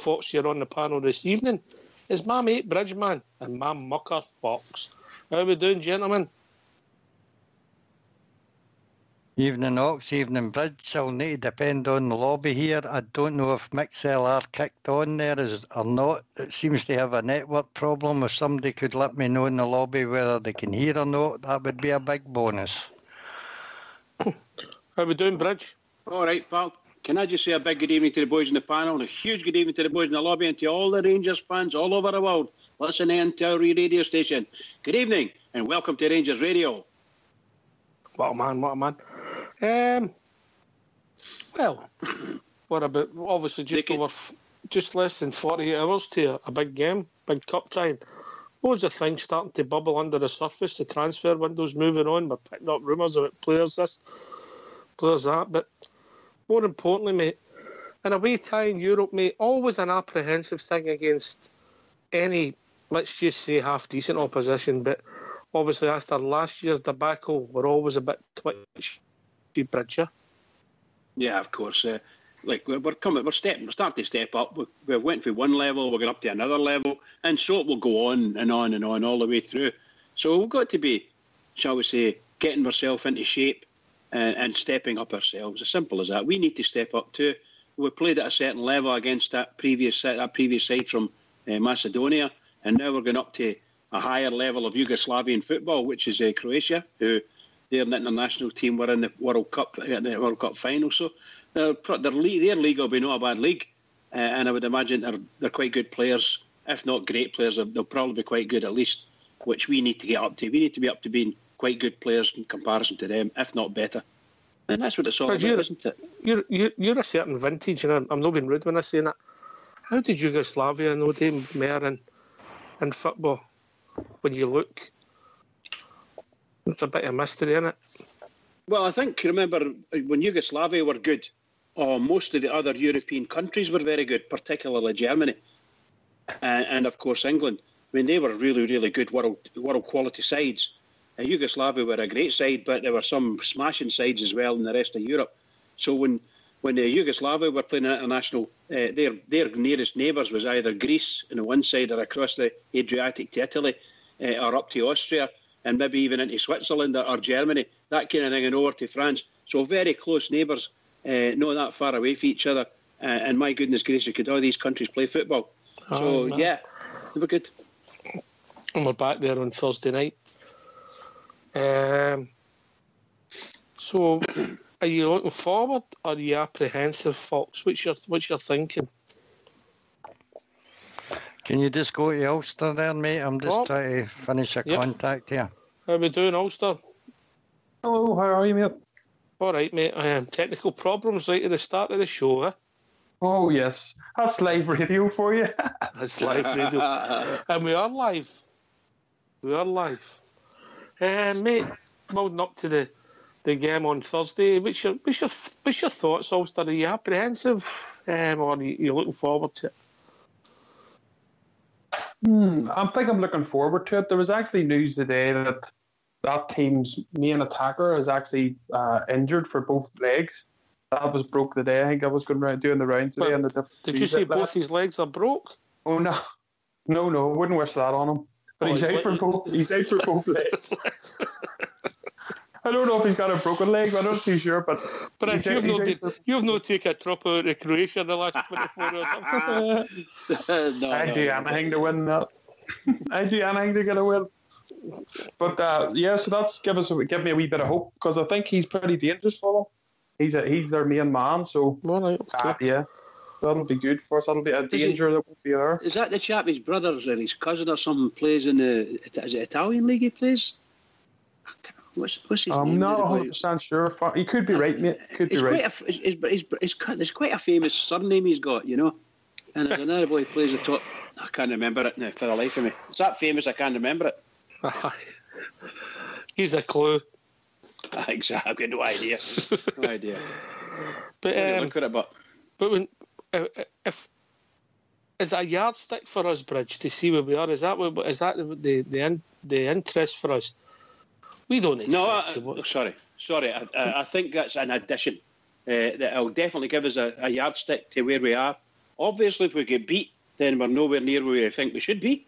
Fox here on the panel this evening is my mate Bridgeman and my mucker Fox. How are we doing, gentlemen? Evening Ox, evening Bridge. I'll need to depend on the lobby here. I don't know if MixLR kicked on there or not. It seems to have a network problem. If somebody could let me know in the lobby whether they can hear or not, that would be a big bonus. How we doing, Bridge? All right, pal. Can I just say a big good evening to the boys in the panel, and a huge good evening to the boys in the lobby, and to all the Rangers fans all over the world listening to our radio station. Good evening, and welcome to Rangers Radio. What a man. Well, what about, obviously just less than 48 hours to a big game, big cup time. Loads of things starting to bubble under the surface. The transfer window's moving on. We're picking up rumours about players this, players that. But more importantly, mate, in away tie in Europe, mate, always an apprehensive thing against any, let's just say, half-decent opposition. But obviously, after last year's debacle, we're always a bit twitchy, Bridger. Yeah, of course. We're starting to step up. We went from one level, we're going up to another level, and so it will go on and on and on all the way through. So we've got to be, shall we say, getting ourselves into shape and stepping up ourselves. As simple as that. We need to step up too. We played at a certain level against that previous side from Macedonia, and now we're going up to a higher level of Yugoslavian football, which is Croatia, who their international team were in the World Cup final. So their league will be not a bad league, and I would imagine they're quite good players, if not great players. They'll probably be quite good at least, which we need to get up to. We need to be up to being quite good players in comparison to them, if not better. And that's what it's all about, isn't it? You're a certain vintage, and I'm not being rude when I say that. How did Yugoslavia know them more in football? When you look, it's a bit of mystery, isn't it? Well, I think, remember, when Yugoslavia were good, most of the other European countries were very good, particularly Germany. And of course, England. I mean, they were really, really good world quality sides. Yugoslavia were a great side, but there were some smashing sides as well in the rest of Europe. So when Yugoslavia were playing international, their nearest neighbours was either Greece on the one side or across the Adriatic to Italy, or up to Austria, and maybe even into Switzerland or Germany, that kind of thing, and over to France. So very close neighbours, not that far away from each other. And my goodness gracious, could all these countries play football? Yeah, they were good. And we're back there on Thursday night. So, are you looking forward, or are you apprehensive, Fox? What's your thinking? Can you just go to Ulster there, mate? I'm just trying to finish a contact here. How are we doing, Ulster? Hello, how are you, mate? All right, mate. Technical problems right at the start of the show, eh? Oh, yes. That's live radio for you. That's live radio. And we are live. Mate, building up to the game on Thursday, what's your thoughts, Ulster? Are you apprehensive, or are you looking forward to it? I think I'm looking forward to it. There was actually news today that team's main attacker is actually injured for both legs. That was broke today. I think I was doing the rounds today. Did you say both his legs are broke? Oh, no. No, wouldn't wish that on him. But he's out for both legs. I don't know if he's got a broken leg. I'm not too sure, but if you've not taken a trip out to Croatia in the last 24 hours. I do anything to win that. I do anything to get a win. But so that's give me a wee bit of hope, because I think he's pretty dangerous for them. He's their main man, so yeah. That'll be good for us. That'll be a danger that won't be there. Is that the chap, his brother or his cousin or something, plays in the Italian league he plays? What's his name? I'm not 100% sure. He could be right, mate. Could be right. There's quite a famous surname he's got, you know. And there's another boy who plays the top. I can't remember it now for the life of me. It's that famous I can't remember it. He's a clue. Exactly. I've got no idea. No idea. But when if is that a yardstick for us, Bridge, to see where we are? Is that the interest for us? We don't need. No, sorry. I think that's an addition. That'll definitely give us a yardstick to where we are. Obviously, if we get beat, then we're nowhere near where we think we should be.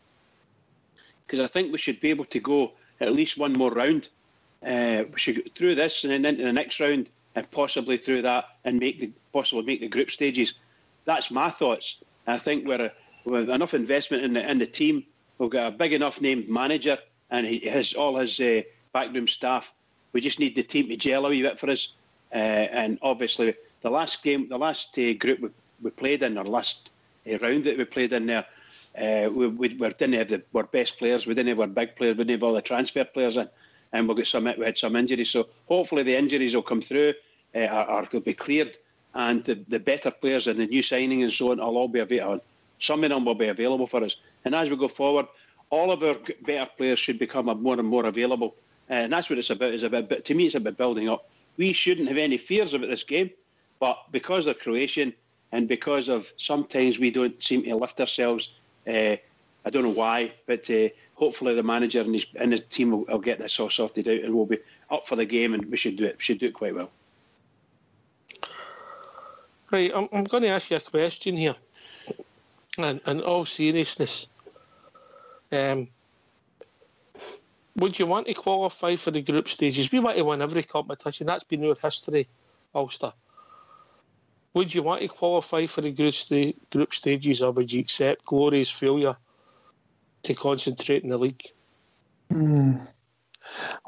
Because I think we should be able to go at least one more round. We should go through this and then into the next round and possibly through that and possibly make the group stages. That's my thoughts. I think with enough investment in the team, we've got a big enough named manager and he has all his backroom staff. We just need the team to gel a wee bit for us. And obviously, the last group we played in, or last round that we played in there, we didn't have our best players, we didn't have our big players, we didn't have all the transfer players in, and we had some injuries. So hopefully the injuries will come through, or will be cleared, and the better players and the new signing and so on will all be available. Some of them will be available for us. And as we go forward, all of our better players should become more and more available. And that's what it's about. But to me, it's about building up. We shouldn't have any fears about this game, but because they're Croatian and because of sometimes we don't seem to lift ourselves, I don't know why, but hopefully the manager and his team will get this all sorted out and we'll be up for the game and we should do it. We should do it quite well. Right, I'm going to ask you a question here. And in all seriousness, would you want to qualify for the group stages? We want to win every competition. That's been our history, Ulster. Would you want to qualify for the group stages, or would you accept glorious failure to concentrate in the league?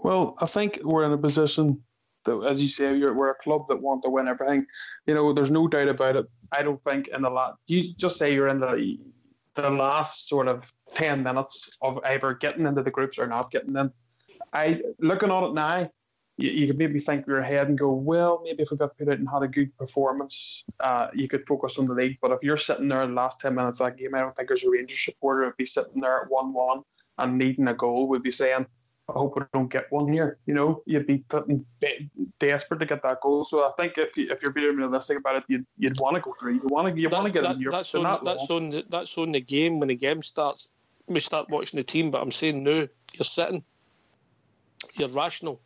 Well, I think we're in a position that, as you say, we're a club that want to win everything. You know, there's no doubt about it. I don't think you just say you're in the last sort of 10 minutes of either getting into the groups or not getting in. Looking at it now, you could maybe think you're ahead and go, well, maybe if we got put out and had a good performance, you could focus on the league. But if you're sitting there in the last 10 minutes of that game, I don't think there's a Rangers supporter would be sitting there at 1-1 and needing a goal, would be saying, I hope we don't get one here. You know, you'd be desperate to get that goal. So I think if you're being realistic about it, you'd want to go through. You want to get in Europe. That's on the game. When the game starts, we start watching the team. But I'm saying no, you're sitting. You're rational.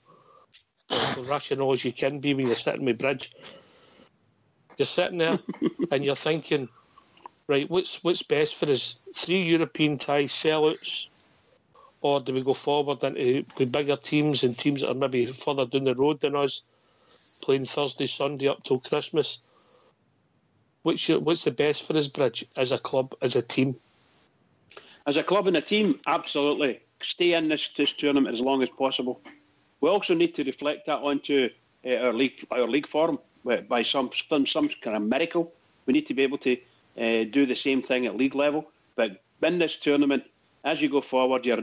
As rational as you can be when you're sitting with Bridge. You're sitting there and you're thinking, right, what's best for us? 3 European ties, sellouts, or do we go forward into with bigger teams and teams that are maybe further down the road than us, playing Thursday, Sunday up till Christmas? What's the best for us, Bridge, as a club, as a team? As a club and a team, absolutely. Stay in this tournament as long as possible. We also need to reflect that onto our league form by some kind of miracle. We need to be able to do the same thing at league level. But in this tournament, as you go forward, you're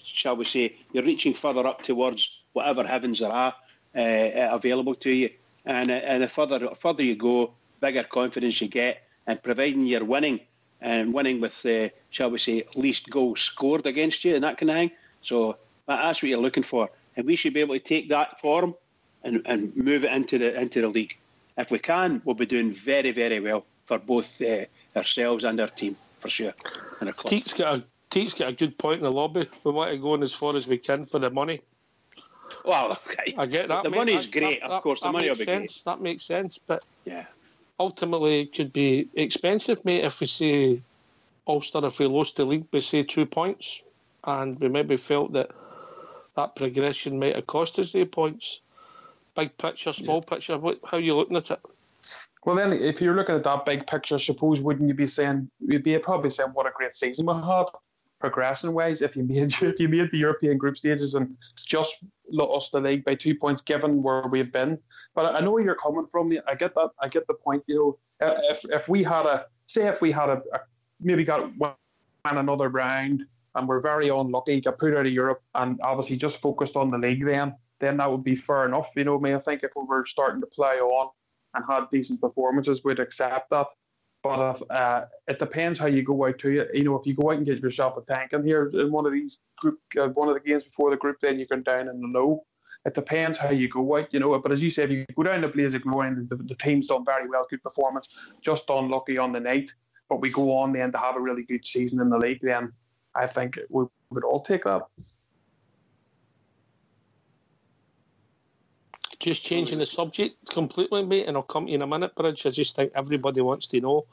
shall we say, you're reaching further up towards whatever heavens there are available to you. And the further you go, bigger confidence you get. And providing you're winning, and winning with, shall we say, least goals scored against you and that kind of thing. So that's what you're looking for. And we should be able to take that form and move it into the league. If we can, we'll be doing very, very well for both ourselves and our team, for sure. And our club. Teek's got a good point in the lobby. We want to go in as far as we can for the money. Well, okay. I get that. The money's great, of course. The money will be great. That makes sense, but yeah, ultimately it could be expensive, mate. If we say Ulster, if we lost the league by say 2 points, and we maybe felt that progression might have cost us the points. Big picture, small picture. How are you looking at it? Well, then, if you're looking at that big picture, suppose wouldn't you be saying, you'd be probably saying what a great season we had, progression-wise, if you made the European group stages and just lost the league by 2 points, given where we've been. But I know where you're coming from. I get that. I get the point. You know, if we had maybe got another round and we're very unlucky, got put out of Europe, and obviously just focused on the league, then that would be fair enough. You know, I mean, I think if we were starting to play on and had decent performances, we'd accept that. But it depends how you go out to it. You know, if you go out and get yourself a tanking here in one of these one of the games before the group, then you can down in the low. It depends how you go out, you know. But as you say, if you go down to Blaze of Glory and the team's done very well, good performance, just unlucky on the night, but we go on then to have a really good season in the league, then I think we would all take that. Just changing the subject completely, mate, and I'll come to you in a minute, Bridge. I just think everybody wants to know,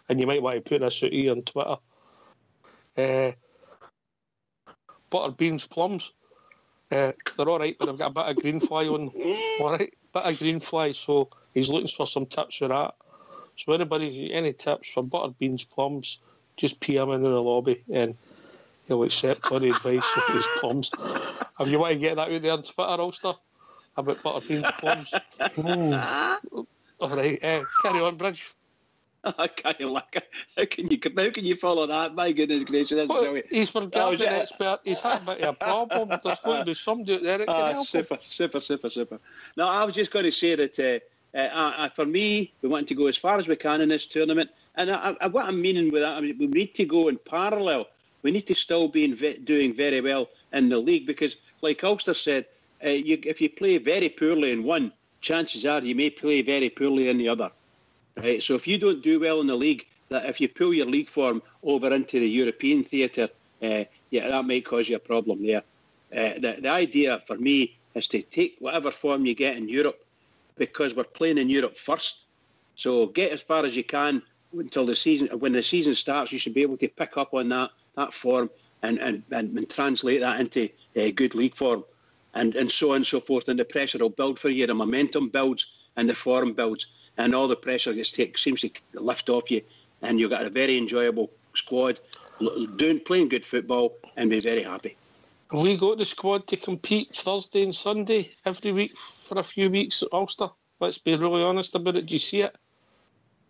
and you might want to put this out here on Twitter. Butter beans, plums. They're all right, but they've got a bit of green fly on. All right, bit of green fly. So he's looking for some tips for that. So anybody, any tips for butter beans, plums, just PM into the lobby and he'll accept all the advice of his plums. If you want to get that out there on Twitter, Ulster, about butter beans, plums. All right, carry on, Bridge. How can you follow that? My goodness gracious, that's brilliant. He's for gardening expert. He's had a bit of a problem. There's going to be somebody out there that can help him. Super. No, I was just going to say that for me, we want to go as far as we can in this tournament. And what I'm meaning with that, I mean, we need to go in parallel. We need to still be doing very well in the league because, like Ulster said, if you play very poorly in one, chances are you may play very poorly in the other. Right? So if you don't do well in the league, that if you pull your league form over into the European theatre, that might cause you a problem there. The idea for me is to take whatever form you get in Europe, because we're playing in Europe first. So get as far as you can until the season. When the season starts, you should be able to pick up on that form and translate that into good league form, and so on and so forth. And the pressure will build for you. The momentum builds and the form builds. And all the pressure seems to lift off you, and you've got a very enjoyable squad, playing good football, and be very happy. Have we got the squad to compete Thursday and Sunday every week for a few weeks at Ulster? Let's be really honest about it. Do you see it?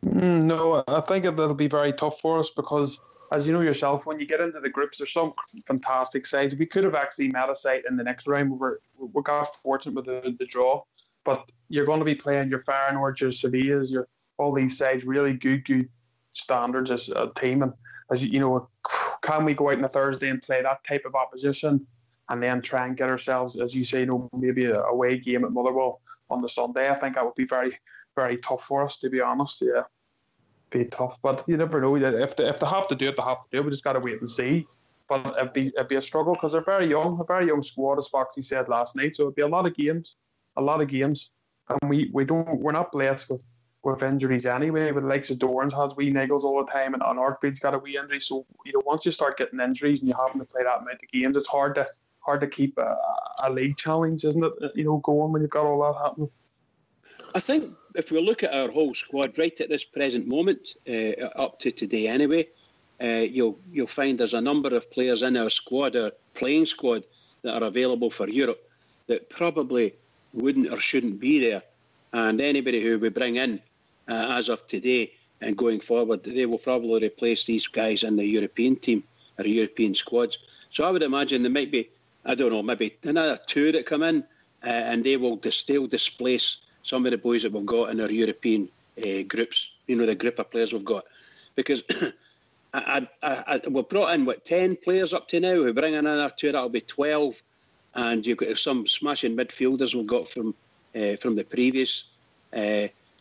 No, I think it'll be very tough for us because, as you know yourself, when you get into the groups, there's some fantastic sides. We could have actually met a side in the next round. We got fortunate with the draw. But you're going to be playing your Feyenoords, your Sevillas, all these sides, really good standards as a team. And as you know, can we go out on a Thursday and play that type of opposition, and then try and get ourselves, as you say, maybe a away game at Motherwell on the Sunday? I think that would be very, very tough for us, to be honest. Yeah, be tough. But you never know. If they have to do it, they have to do it. We just got to wait and see. But it'd be a struggle because they're a very young squad, as Foxy said last night. So it'd be a lot of games. And we're not blessed with injuries anyway. With the likes of Dorans has wee niggles all the time, and Artfield's got a wee injury. So once you start getting injuries and you having to play that amount of games, it's hard to keep a league challenge, isn't it? Going when you've got all that happening. I think if we look at our whole squad right at this present moment, up to today anyway, you'll find there's a number of players in our squad, our playing squad, that are available for Europe that probably wouldn't or shouldn't be there. And anybody who we bring in as of today and going forward, they will probably replace these guys in the European team or European squads. So I would imagine there might be, I don't know, maybe another two that come in and they'll displace some of the boys that we've got in our European groups, the group of players we've got. Because we've brought in, 10 players up to now. We bring in another two, that'll be 12. And you've got some smashing midfielders we've got from the previous.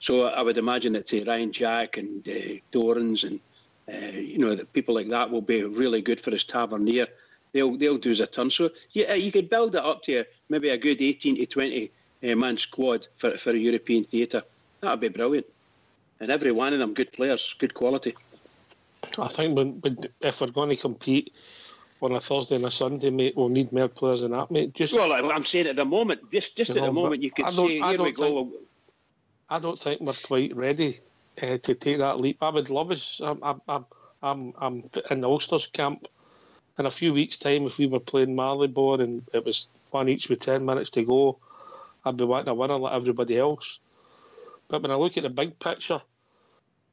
So I would imagine that Ryan Jack and Dorans and that people like that will be really good for his Tavernier. They'll do us a turn. So you could build it up to maybe a good 18 to 20 man squad for a European theatre. That would be brilliant. And every one of them good players, good quality. I think if we're going to compete on a Thursday and a Sunday, mate, we'll need more players than that, mate. I'm saying at the moment, just at the moment, you could say, here we go. I don't think we're quite ready to take that leap. I would love us. I'm in the Ulster's camp in a few weeks' time. If we were playing Marylebone and it was one each with 10 minutes to go, I'd be wanting a winner like everybody else. But when I look at the big picture,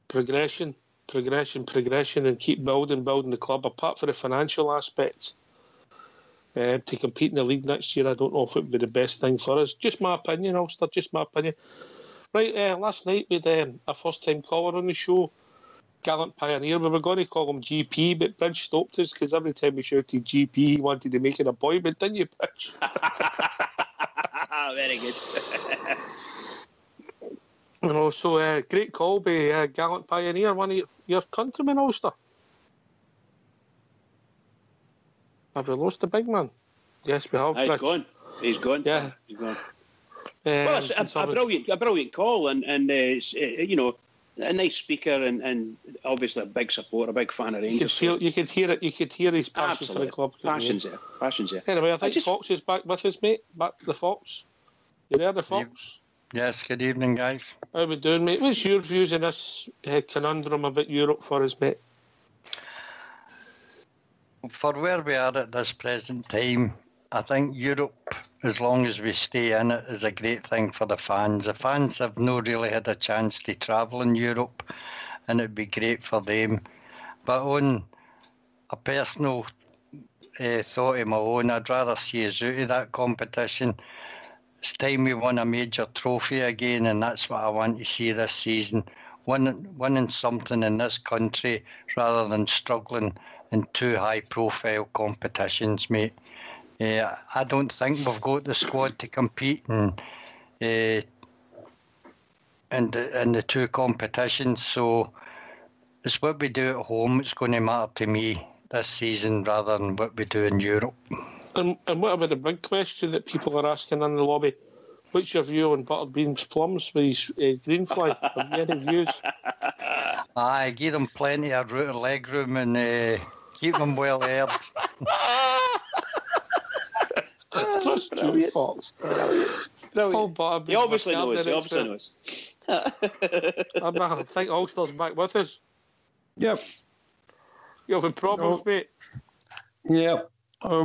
progression, and keep building the club, apart from the financial aspects. To compete in the league next year, I don't know if it would be the best thing for us. Just my opinion, Ulster, just my opinion. Right, last night we had a first-time caller on the show, Gallant Pioneer. We were going to call him GP, but Bridge stopped us because every time we shouted GP, he wanted to make it a boy, but didn't you, Bridge? Very good. So great call by Gallant Pioneer, one of your countrymen, Ulster. Have we lost the big man? Yes, we have. He's gone. Yeah, he's gone. Well, it's a brilliant call, and a nice speaker and obviously a big supporter, a big fan of Rangers. You could hear it. You could hear his passion for the club. Passion's there. Anyway, I think Fox is back with us, mate. Back the Fox. You there, the Fox? Yes. Good evening, guys. How we doing, mate? What's your views on this conundrum about Europe for us, mate? For where we are at this present time, I think Europe, as long as we stay in it, is a great thing for the fans. The fans have not really had a chance to travel in Europe, and it'd be great for them. But on a personal thought of my own, I'd rather see us out of that competition. It's time we won a major trophy again, and that's what I want to see this season. Winning something in this country rather than struggling in two high-profile competitions, mate. I don't think we've got the squad to compete in the two competitions. So it's what we do at home that's going to matter to me this season rather than what we do in Europe. And what about the big question that people are asking in the lobby? What's your view on buttered beans plums with his green fly? Have you any views? Aye, give them plenty of leg room and keep them well aired. Trust you, Fox. Brilliant. He obviously knows. I think Ulster's back with us. Yep. You having problems, mate? Yep. We're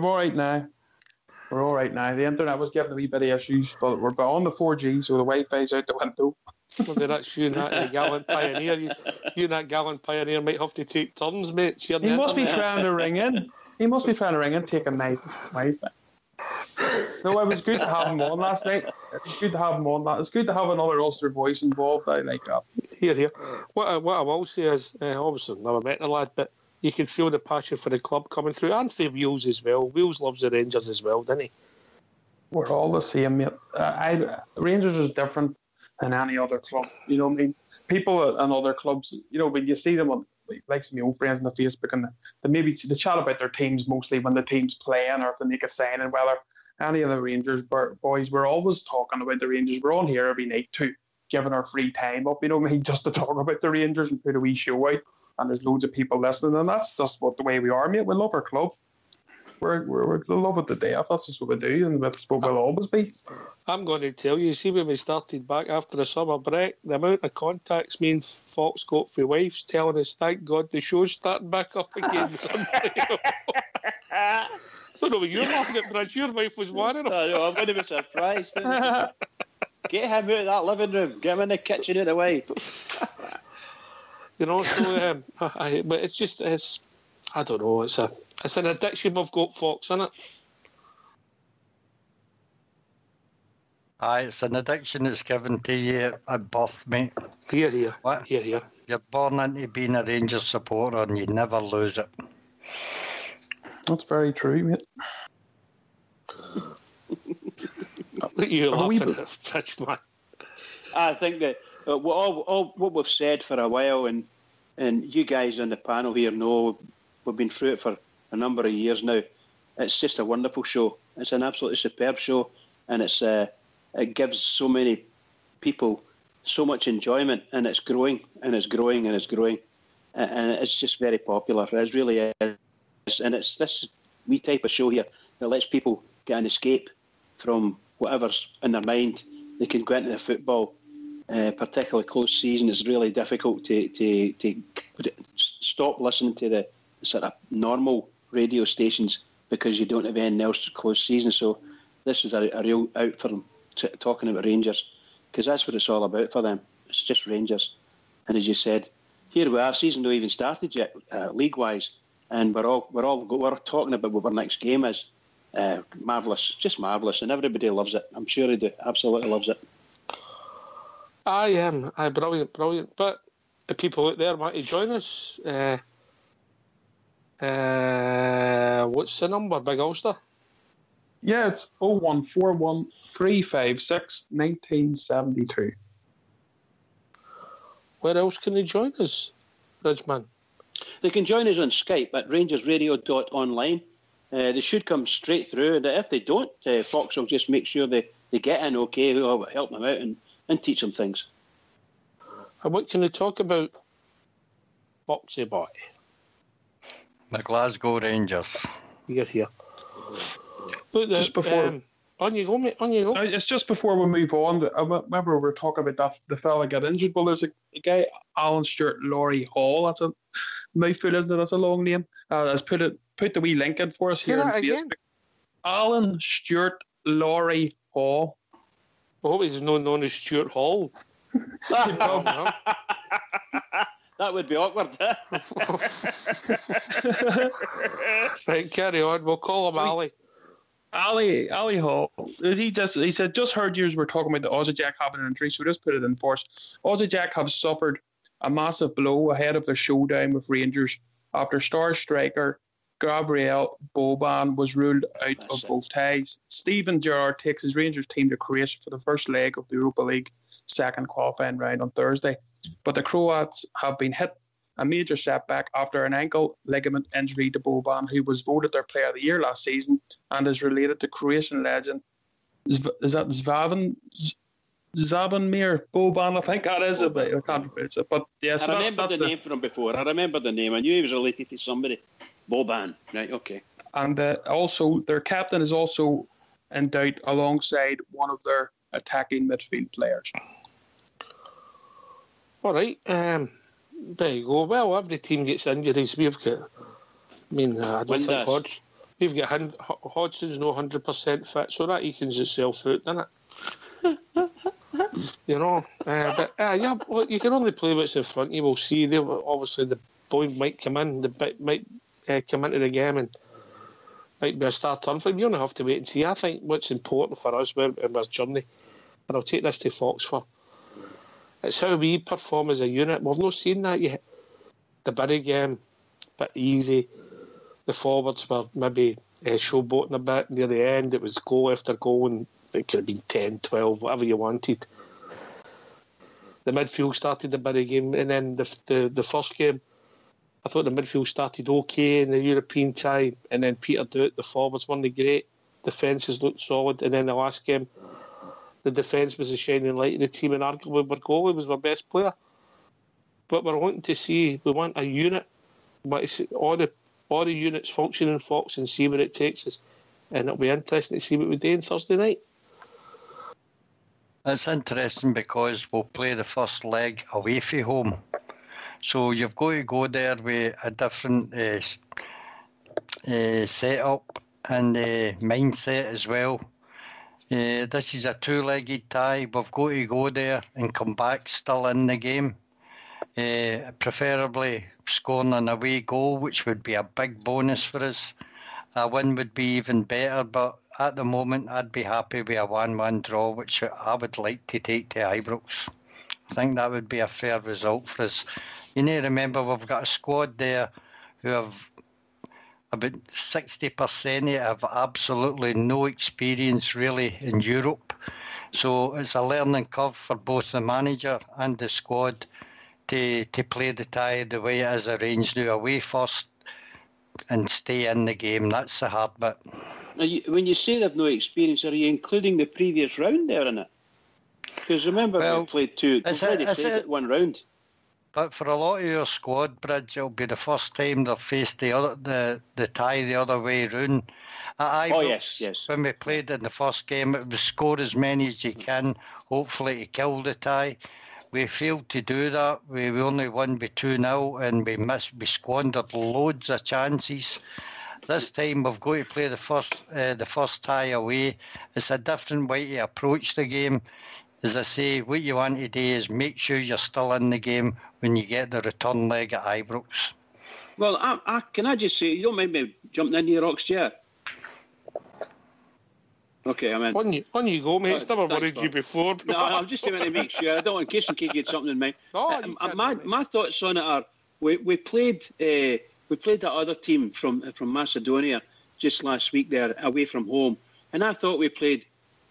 all right now. The internet was giving a wee bit of issues, but we're on the 4G, so the Wi-Fi's out the window. Well, that's you and that gallant pioneer. You and that gallant pioneer might have to take turns, mate. He must be trying to ring in. Take a nice Wi-Fi. No, it was good to have him on last night. It's good to have another Ulster voice involved. I like that. Here. What I will say is, obviously, I've never met the lad, but you can feel the passion for the club coming through, and for Wheels as well. Wheels loves the Rangers as well, doesn't he? We're all the same, mate. Rangers is different than any other club. You know what I mean? People in other clubs, you know, when you see them on, like some of my old friends on the Facebook, and they chat about their teams mostly when the team's playing or if they make a signing. Whether any of the Rangers boys, we're always talking about the Rangers. We're on here every night too, giving our free time up, you know what I mean, just to talk about the Rangers and put a wee show out. And there's loads of people listening, and that's just the way we are, mate. We love our club. We love it to death. That's just what we do, and that's what we'll always be. I'm going to tell you, see, when we started back after the summer break, the amount of contacts me and Fox got for wives telling us, thank God the show's starting back up again. I don't know what you're laughing at, Bridge. Your wife was worrying. I know, I'm going to be surprised. Get him out of that living room. Get him in the kitchen out of the way. You know, so but it's I don't know. It's an addiction we've got, Fox, isn't it? Aye, it's an addiction that's given to you at birth, mate. Here. What? Here. You're born into being a Rangers supporter and you never lose it. That's very true, mate. You're laughing at Bridge, man. I think that what we've said for a while, and you guys on the panel here know, we've been through it for a number of years now. It's just a wonderful show. It's an absolutely superb show, and it gives so many people so much enjoyment, and it's growing and it's growing and it's growing, and it's just very popular. It really is, and it's this wee type of show here that lets people get an escape from whatever's in their mind. They can go into the football. Particularly close season, is really difficult to stop listening to the sort of normal radio stations because you don't have anything else to close season. So this is a real out for them, talking about Rangers, because that's what it's all about for them. It's just Rangers. And as you said, here we are, season not even started yet, league-wise, and we're talking about what our next game is. Marvellous, just marvellous, and everybody loves it. I'm sure they do, absolutely loves it. I am. Brilliant. But the people out there want to join us. What's the number, Big Ulster? Yeah, it's 0141 356 1972. Where else can they join us, Bridgeman? They can join us on Skype at rangersradio.online. They should come straight through, and if they don't, Fox will just make sure they get in okay. We'll help them out and teach them things. And what can you talk about? Boxy boy. The Glasgow Rangers. You're here. But Just before... on you go, mate. On you go. It's just before we move on. I remember we were talking about the fella got injured. Well, there's a guy, Alan Stewart Laurie Hall. That's a mouthful, isn't it? That's a long name. Let's put the wee link in for us here on Facebook. Alan Stewart Laurie Hall. I hope he's known as Stuart Hall. That would be awkward. Right, carry on. We'll call him Ali. Ali Hall. He said, just heard you were talking about the Aussie Jack having an injury, so just put it in force. Aussie Jack have suffered a massive blow ahead of their showdown with Rangers after star striker Gabriel Boban was ruled out of both ties. Steven Gerrard takes his Rangers team to Croatia for the first leg of the Europa League second qualifying round on Thursday. But the Croats have been hit a major setback after an ankle ligament injury to Boban, who was voted their player of the year last season and is related to Croatian legend. Is that Zvonimir Boban? I think that is a bit. I can't pronounce it. But yes, I remember the name from before. I remember the name. I knew he was related to somebody. Boban, right? Okay. And also, their captain is also in doubt alongside one of their attacking midfield players. All right. There you go. Well, every team gets injuries. We've got. I mean, I don't think Hodge. We've got Hodgson's no 100% fit, so that ekens itself out, doesn't it? You know, but yeah, well, you can only play what's in front. You will see. Obviously, the boy might come in. The might come into the game and might be a star turn for him. You only have to wait and see. I think what's important for us in our journey, and I'll take this to Fox for. It's how we perform as a unit. We've not seen that yet. The Bury game, a bit easy. The forwards were maybe showboating a bit near the end. It was goal after goal, and it could have been 10, 12, whatever you wanted. The midfield started the Bury game, and then the first game, I thought the midfield started okay in the European tie, and then petered out. The forwards weren't great. Defences looked solid, and then the last game, the defence was a shining light in the team, and arguably our goalie was our best player. But we're wanting to see, we want a unit. But all the units functioning, Fox, and see where it takes us. And it'll be interesting to see what we do on Thursday night. It's interesting because we'll play the first leg away from home. So you've got to go there with a different setup and mindset as well. This is a two-legged tie. We've got to go there and come back still in the game. Preferably scoring an away goal, which would be a big bonus for us. A win would be even better, but at the moment I'd be happy with a 1-1 draw, which I would like to take to Ibrox. I think that would be a fair result for us. You need to remember we've got a squad there who have about 60% have absolutely no experience really in Europe. So it's a learning curve for both the manager and the squad to play the tie the way it is arranged now, away first and stay in the game. That's the hard bit. When you say they've no experience, are you including the previous round there in it? Because remember, we played two. We played it one round. But for a lot of your squad, Bridge, it'll be the first time they've faced the tie the other way round. At Ibrox, yes. When we played in the first game, it was score as many as you can, hopefully to kill the tie. We failed to do that. We only won by 2-0 and we squandered loads of chances. This time we've got to play the first tie away. It's a different way to approach the game. As I say, what you want to do is make sure you're still in the game when you get the return leg at Ibrox. Well, can I just say, you don't mind me jumping in here, Ox, yeah? Okay, I'm in. On you go, mate. It's never worried you before. No, I'm just trying to make sure. I don't, in case you get something in mind. No, my thoughts on it are, we played that other team from Macedonia just last week there, away from home, and I thought we played.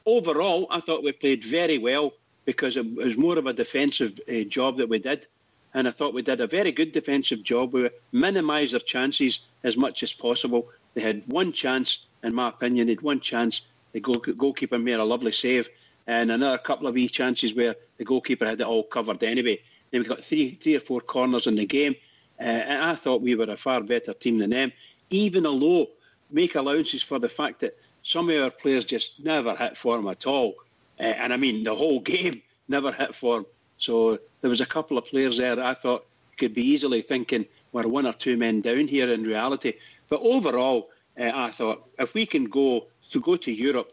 Overall, I thought we played very well because it was more of a defensive job that we did. And I thought we did a very good defensive job. We minimised their chances as much as possible. They had one chance, in my opinion, they had one chance. The goalkeeper made a lovely save and another couple of wee chances where the goalkeeper had it all covered anyway. They've got three or four corners in the game. And I thought we were a far better team than them, even although make allowances for the fact that some of our players just never hit form at all. And I mean, the whole game never hit form. So there was a couple of players there that I thought could be easily thinking we're one or two men down here in reality. But overall, I thought if we can go to Europe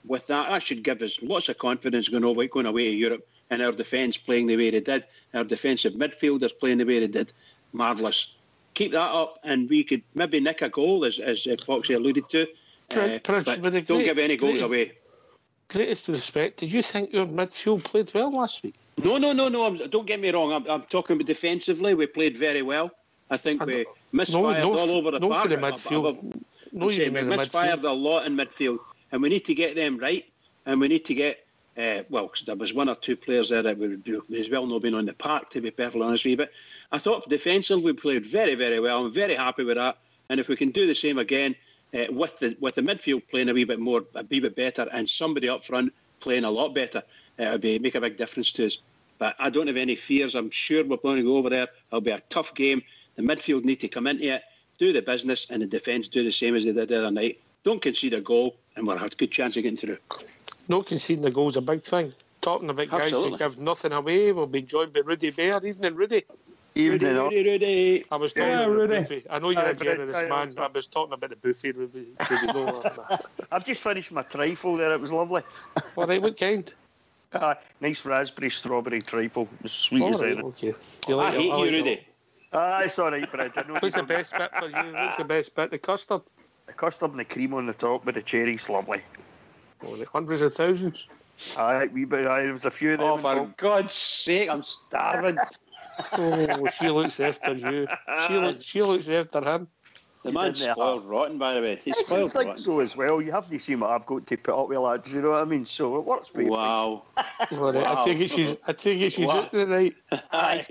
with that should give us lots of confidence going away to Europe, and our defence playing the way they did, our defensive midfielders playing the way they did. Marvellous. Keep that up, and we could maybe nick a goal, as Foxy alluded to. But don't give any goals away. Greatest respect, did you think your midfield played well last week? No. Don't get me wrong. I'm talking about defensively. We played very well. I think we misfired all over the park. For the midfield. We misfired a lot in midfield, and we need to get them right. And we need to get cause there was one or two players there that would as well not been on the park, to be perfectly honest with you. But I thought defensively we played very, very well. I'm very happy with that. And if we can do the same again with the midfield playing a wee bit better, and somebody up front playing a lot better, it would make a big difference to us. But I don't have any fears. I'm sure we're going to go over there. It'll be a tough game. The midfield need to come into it, do the business, and the defence do the same as they did the other night. Don't concede a goal, and we'll have a good chance of getting through. Not conceding a goal is a big thing. Talking about guys who give nothing away. We'll be joined by Rudy Bear. Evening, Rudy. Rudy. I was talking about the buffet. I know you're a generous man, but I was talking about the buffet, Rudy. I've just finished my trifle there. It was lovely. All right, what kind? Nice raspberry, strawberry trifle. As sweet as anything. Okay. I hate you, Rudy. It's all right, Brad. What's the best bit for you? What's the best bit? The custard? The custard and the cream on the top with the cherries, lovely. Oh, the hundreds of thousands. There was a few of them. Oh, for God's sake, I'm starving. Oh, she looks after you. She looks after him. The man's spoiled rotten, by the way. He's spoiled rotten. I think so as well. You haven't seen what I've got to put up with, lads. You know what I mean? So it works both Wow. Right, I take it she's out there, right? Aye.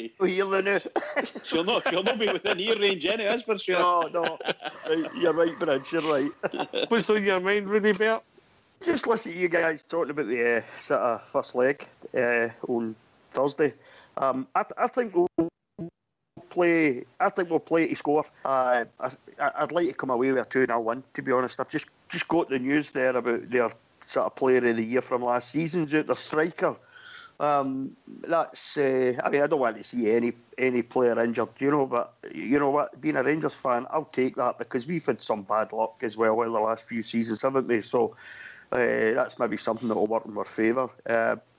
She'll not be within ear range anyway, that's for sure. No. Right, you're right, Brad. You're right. What's on your mind, Rudy Bear? Just listen to you guys talking about the sort of first leg on Thursday. I think we'll play. I think we'll play to score. I'd like to come away with a 2-0 win. To be honest, I've just got the news there about their sort of player of the year from last season's out, their striker. That's. I mean, I don't want to see any player injured, you know. But you know what? Being a Rangers fan, I'll take that because we've had some bad luck as well in the last few seasons, haven't we? So. That's maybe something that will work in our favour.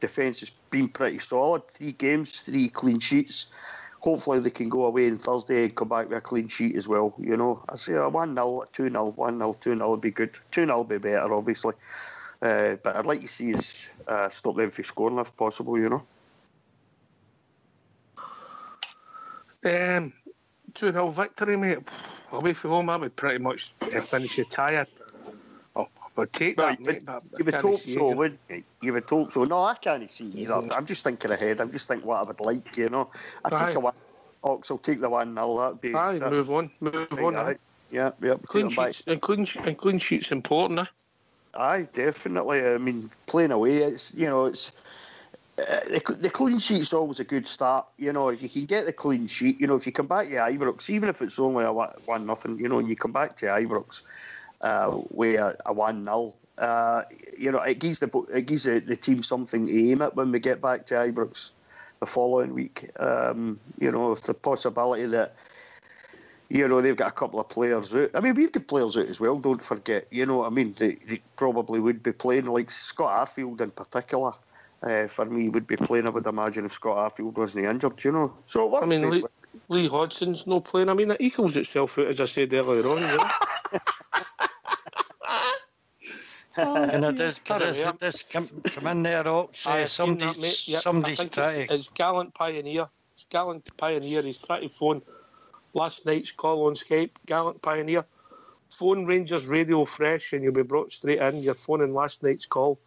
Defence has been pretty solid. 3 games, 3 clean sheets. Hopefully they can go away on Thursday and come back with a clean sheet as well. You know, I say a 1-0, 2-0, 1-0, 2-0 would be good. 2-0 would be better, obviously. But I'd like to see us stop them from scoring if possible, you know. 2-0 victory, mate. Away from home, I would pretty much finish it tired. But take that, mate. You would hope so, wouldn't you? You would hope so. No, I can't see either. I'm just thinking ahead. I'm just thinking what I would like, you know. I'll take the 1-0. That'd be. Move on. Right. Yeah. Clean sheets important, eh? Aye, definitely. I mean, playing away, it's the clean sheet's always a good start. You know, if you can get the clean sheet, you know, if you come back to Ibrox, even if it's only a 1-0, you know, and you come back to Ibrox. With a 1-0, you know, it gives the team something to aim at when we get back to Ibrox the following week. You know, if the possibility that, you know, they've got a couple of players out. I mean, we've got players out as well, don't forget. You know what I mean? They probably would be playing, like Scott Arfield in particular. For me, would be playing, I would imagine, if Scott Arfield wasn't injured, you know. So it works. I mean, Lee Hodgson's no playing. I mean, it equals itself out, as I said earlier on, you know. Can I just come in there, Ox? Somebody's trying. It's Gallant Pioneer. He's trying to phone last night's call on Skype. Gallant Pioneer. Phone Rangers Radio Fresh and you'll be brought straight in. You're phoning last night's call.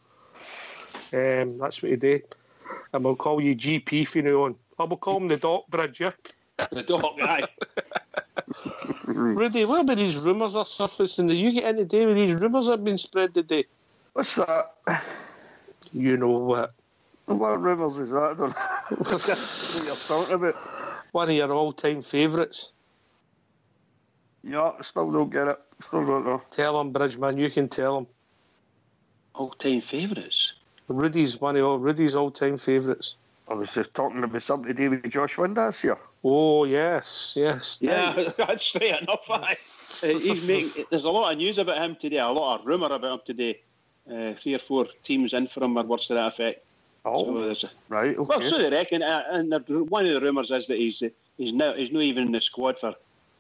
That's what you do. And we'll call you GP from now on. We'll call him the Doc Bridge, yeah? The Doc, aye. Rudy, what about these rumours are surfacing? Do you get any day with these rumours that have been spread today? What's that? You know what? What rumours is that? I don't know what you're talking about. One of your all-time favourites. Yeah, still don't get it. Still don't know. Tell him, Bridgman. You can tell him. All-time favourites? Rudy's Rudy's all-time favourites. I was just talking about something to do with Josh Windass here. Oh, yes. Yeah, that's straight enough. There's a lot of news about him today, a lot of rumour about him today. 3 or 4 teams in for him or words to that effect. Oh, so right, okay. Well, so they reckon. And one of the rumours is that he's not even in the squad for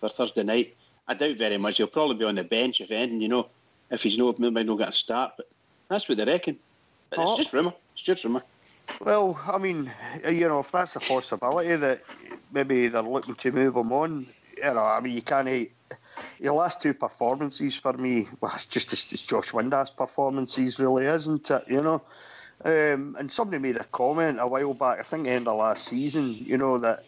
Thursday night. I doubt very much. He'll probably be on the bench if anything, if he's not going to start. But that's what they reckon. But it's just rumour. It's just rumour. Well, I mean, if that's a possibility that maybe they're looking to move him on, I mean, you can't. Your last 2 performances for me, well, it's Josh Windass performances, really, isn't it? And somebody made a comment a while back, I think the end of last season, that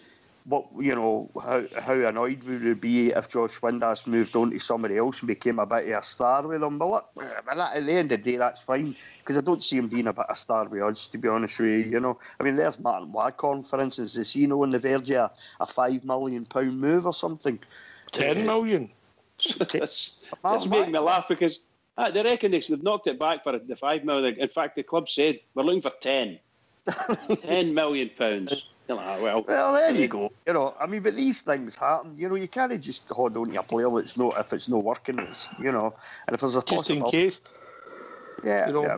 how annoyed we would be if Josh Windass moved on to somebody else and became a bit of a star with them. But look, at the end of the day, that's fine, because I don't see him being a bit of a star with us, to be honest with you. I mean, there's Martin Waghorn, for instance. Is he on the verge of a £5 million move or something? 10 million. It's making me laugh because they reckon they've knocked it back for the 5 million. In fact, the club said we're looking for 10 million pounds. Well, there you go. I mean, but these things happen. You can't just hold on to a player if it's not working. And if there's a just in case. Yeah.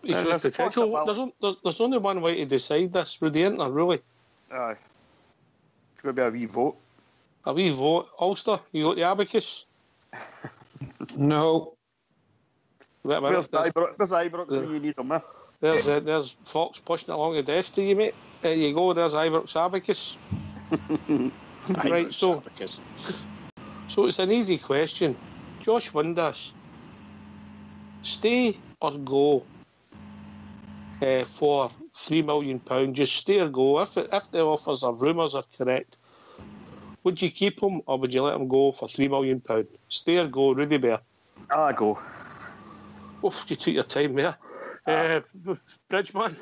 There's only one way to decide this, Rudy, isn't there, really? Aye. It's going to be a wee vote. A wee vote. Ulster, you got the abacus? No. Where's Ibrox when you need them, eh? There's Fox pushing it along the desk to you, mate. There you go, there's Ibrox abacus. Right, so it's an easy question. Josh Windass, stay or go for £3 million? Just stay or go. If the offers or rumours are correct, would you keep him or would you let him go for £3 million? Stay or go, Rudy Bear? I go. Oof, you took your time there. Bridgman?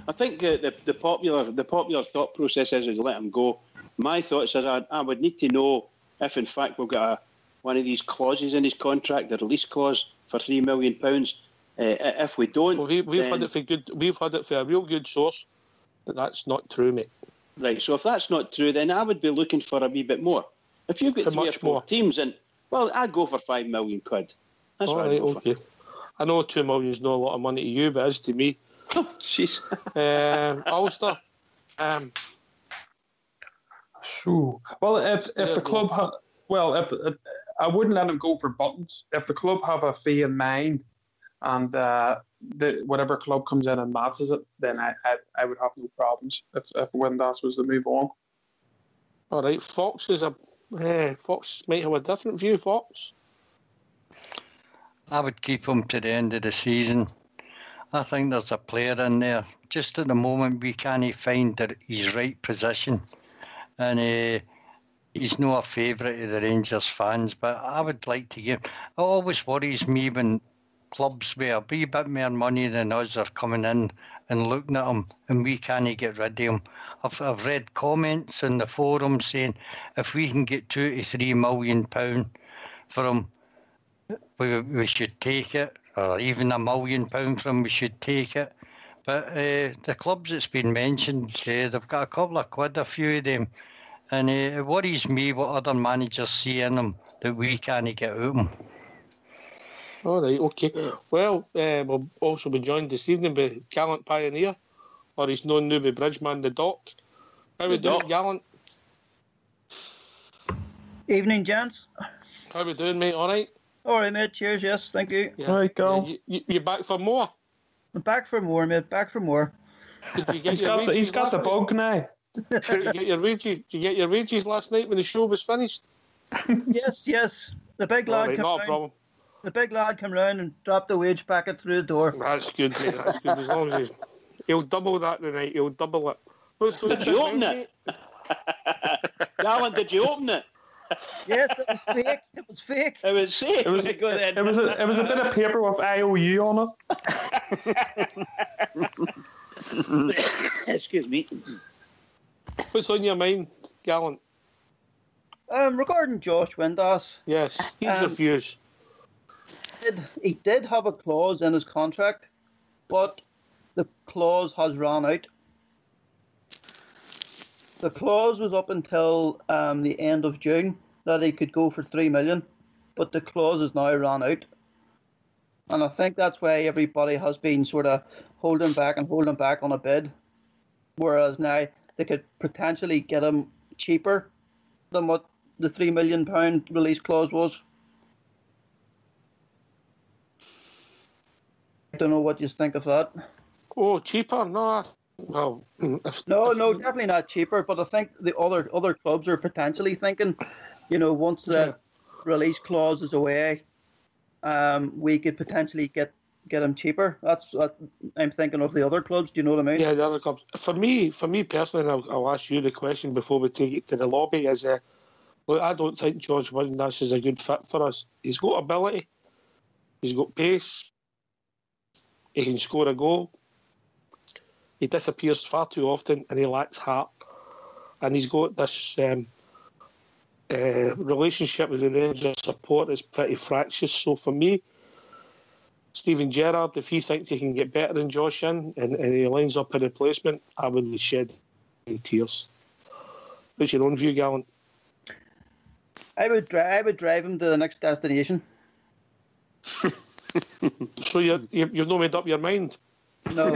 I think the popular thought process is to let him go. My thoughts is I would need to know if in fact we've got one of these clauses in his contract, the release clause for £3 million. If we don't, well, we've had it for a real good source. But that's not true, mate. Right. So if that's not true, then I would be looking for a wee bit more. If you've got 3 or 4 teams, I'd go for £5 million. That's what I'd go for. I know £2 million is not a lot of money to you, but it is to me. Oh, jeez. Ulster. Well, if the club if I wouldn't let him go for buttons. If the club have a fee in mind, and whatever club comes in and matches it, then I would have no problems if Windass was to move on. All right, Fox Fox might have a different view. Fox. I would keep him to the end of the season. I think there's a player in there. Just at the moment, we can't find his right position. And he's not a favourite of the Rangers fans, but I would like to give... It always worries me when clubs with a wee bit more money than us are coming in and looking at him, and we can't get rid of him. I've read comments in the forum saying if we can get £2 to £3 million for him, we should take it, or even £1 million from him, we should take it. But the clubs that's been mentioned, they've got a couple of quid, a few of them, and it worries me what other managers see in them that we can't get out of them. All right, okay. Well, we'll also be joined this evening by Gallant Pioneer, or he's known now by Bridgman the Doc. How we doing, Gallant? Evening, gents. How we doing, mate? All right? All right, mate. Cheers, yes. Thank you. Yeah. All right, go. You back for more? I'm back for more, mate. Back for more. Did you get he's got the bug now. Did you get your wages? Did you get your wages last night when the show was finished? Yes. The big lad right, not a problem. The big lad come round and dropped the wage packet through the door. That's good, mate. That's good. As long as he'll double that tonight. He'll double it. Did you open it? Gallant, did you open it? Yes, it was fake. It was fake. It was safe. It was a bit of paper with IOU on it. Excuse me. What's on your mind, Gallant? Regarding Josh Windass, Yes, he's refused. he did have a clause in his contract, but the clause has run out. The clause was up until the end of June that he could go for $3 million, but the clause is now run out. And I think that's why everybody has been sort of holding back on a bid, whereas now they could potentially get him cheaper than what the £3 million release clause was. I don't know what you think of that. Oh, cheaper? No, well, No, definitely not cheaper. But I think the other clubs are potentially thinking, once the release clause is away, we could potentially get him cheaper. That's what I'm thinking of the other clubs. Do you know what I mean? Yeah, the other clubs. For me personally, and I'll ask you the question before we take it to the lobby. Is look, I don't think George Windass is a good fit for us. He's got ability, he's got pace, he can score a goal. He disappears far too often, and he lacks heart. And he's got this relationship with the Rangers support is pretty fractious. So for me, Steven Gerrard, if he thinks he can get better than Josh in and he lines up a replacement, I would shed tears. What's your own view, Gallant? I would drive him to the next destination. So you've not made up your mind? No.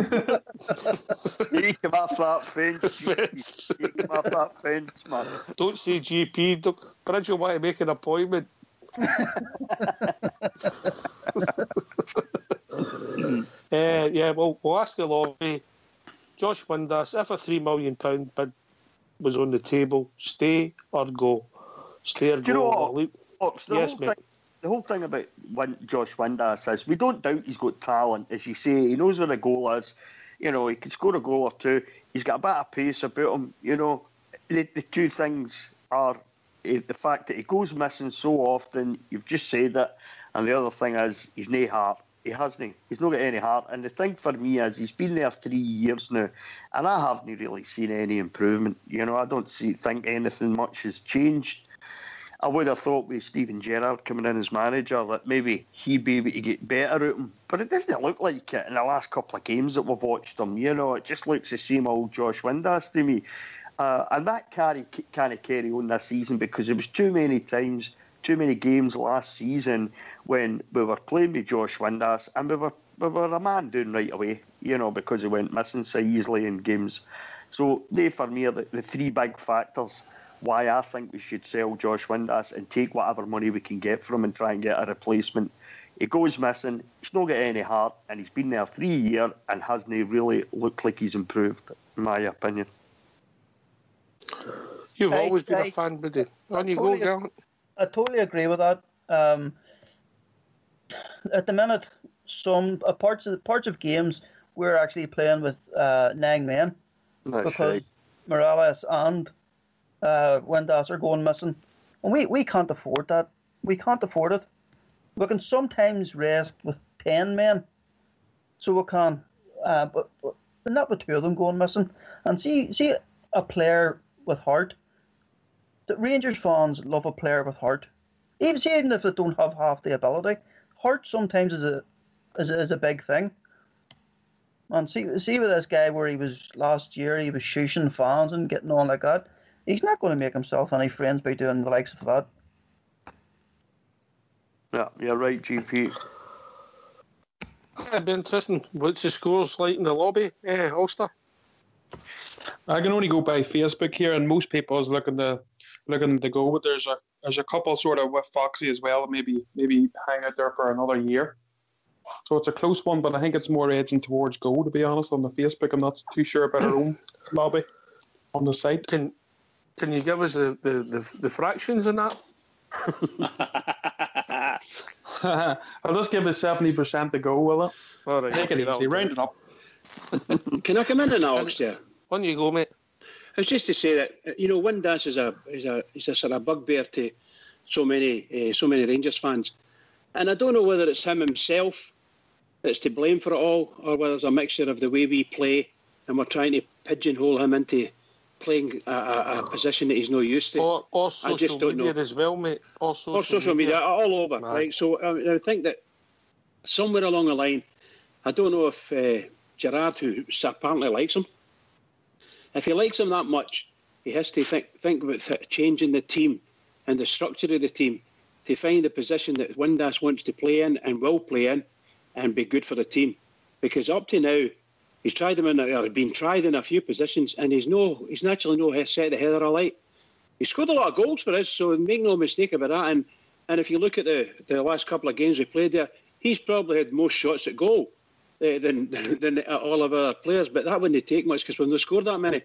You come off that fence. You come off that fence, man. Don't say GP. Bridge will want to make an appointment. Yeah, well, we'll ask the lobby. Josh Windass, if a £3 million bid was on the table, stay or go? Stay or go? Do you know what? Yes, mate. The whole thing about Josh Windass is we don't doubt he's got talent, as you say. He knows where the goal is. He can score a goal or two. He's got a bit of pace about him. The two things are the fact that he goes missing so often. You've just said that. And the other thing is he's no heart. He hasn't. He's not got any heart. And the thing for me is he's been there 3 years now, and I haven't really seen any improvement. I don't think anything much has changed. I would have thought with Steven Gerrard coming in as manager that maybe he'd be able to get better at him. But it doesn't look like it in the last couple of games that we've watched him. It just looks the same old Josh Windass to me. And that can't carry on this season because there was too many games last season when we were playing with Josh Windass and we were a man down right away, because he went missing so easily in games. So they, for me, are the three big factors why I think we should sell Josh Windass and take whatever money we can get from him and try and get a replacement. He goes missing, he's not got any heart, and he's been there 3 years and hasn't really looked like he's improved, in my opinion. You've always been a fan, buddy. On you go, Gallant. I totally agree with that. At the minute, some parts of games we're actually playing with 9 men. That's because right. Morales and Windass are going missing, and we can't afford that. We can't afford it. We can sometimes rest with 10 men, so we can, but not with 2 of them going missing. And see a player with heart. The Rangers fans love a player with heart, even if they don't have half the ability. Heart sometimes is a big thing. And see with this guy where he was last year, he was shushing fans and getting on like that. He's not going to make himself any friends by doing the likes of that. Yeah, you're right, GP. It'd be interesting. What's the scores like in the lobby, Ulster? I can only go by Facebook here, and most people is looking to go. But there's a couple sort of with Foxy as well. Maybe hang out there for another year. So it's a close one, but I think it's more edging towards go. To be honest, on the Facebook, I'm not too sure about our own lobby on the site. Can you give us the fractions in that? I'll just give it 70% to go, will it? All right. Take it easy, round it up. Can I come in and Alex there? On you go, mate. It's just to say that Windass is a sort of bugbear to so many Rangers fans, and I don't know whether it's him himself that's to blame for it all, or whether it's a mixture of the way we play and we're trying to pigeonhole him into playing a position that he's not used to. Or social media as well, mate. Or social media, all over. Right? So I think that somewhere along the line, I don't know if Gerrard, who apparently likes him, if he likes him that much, he has to think about changing the team and the structure of the team to find the position that Windass wants to play in and will play in and be good for the team. Because up to now, he's tried him been tried in a few positions, and he's naturally no set the header alight. He scored a lot of goals for us, so make no mistake about that. And if you look at the last couple of games we played there, he's probably had more shots at goal than all of our players. But that wouldn't take much because we've not scored that many.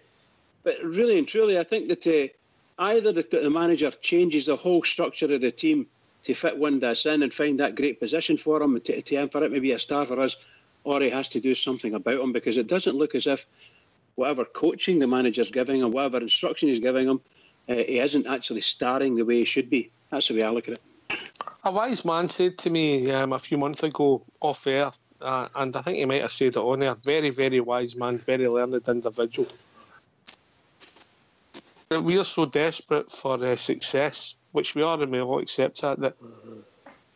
But really and truly, I think that either the manager changes the whole structure of the team to fit Windass in and find that great position for him, for it maybe a star for us, or he has to do something about him, because it doesn't look as if whatever coaching the manager's giving him, whatever instruction he's giving him, he isn't actually starring the way he should be. That's the way I look at it. A wise man said to me a few months ago off air, and I think he might have said it on air, very, very wise man, very learned individual, that we are so desperate for success, which we are, and we all accept that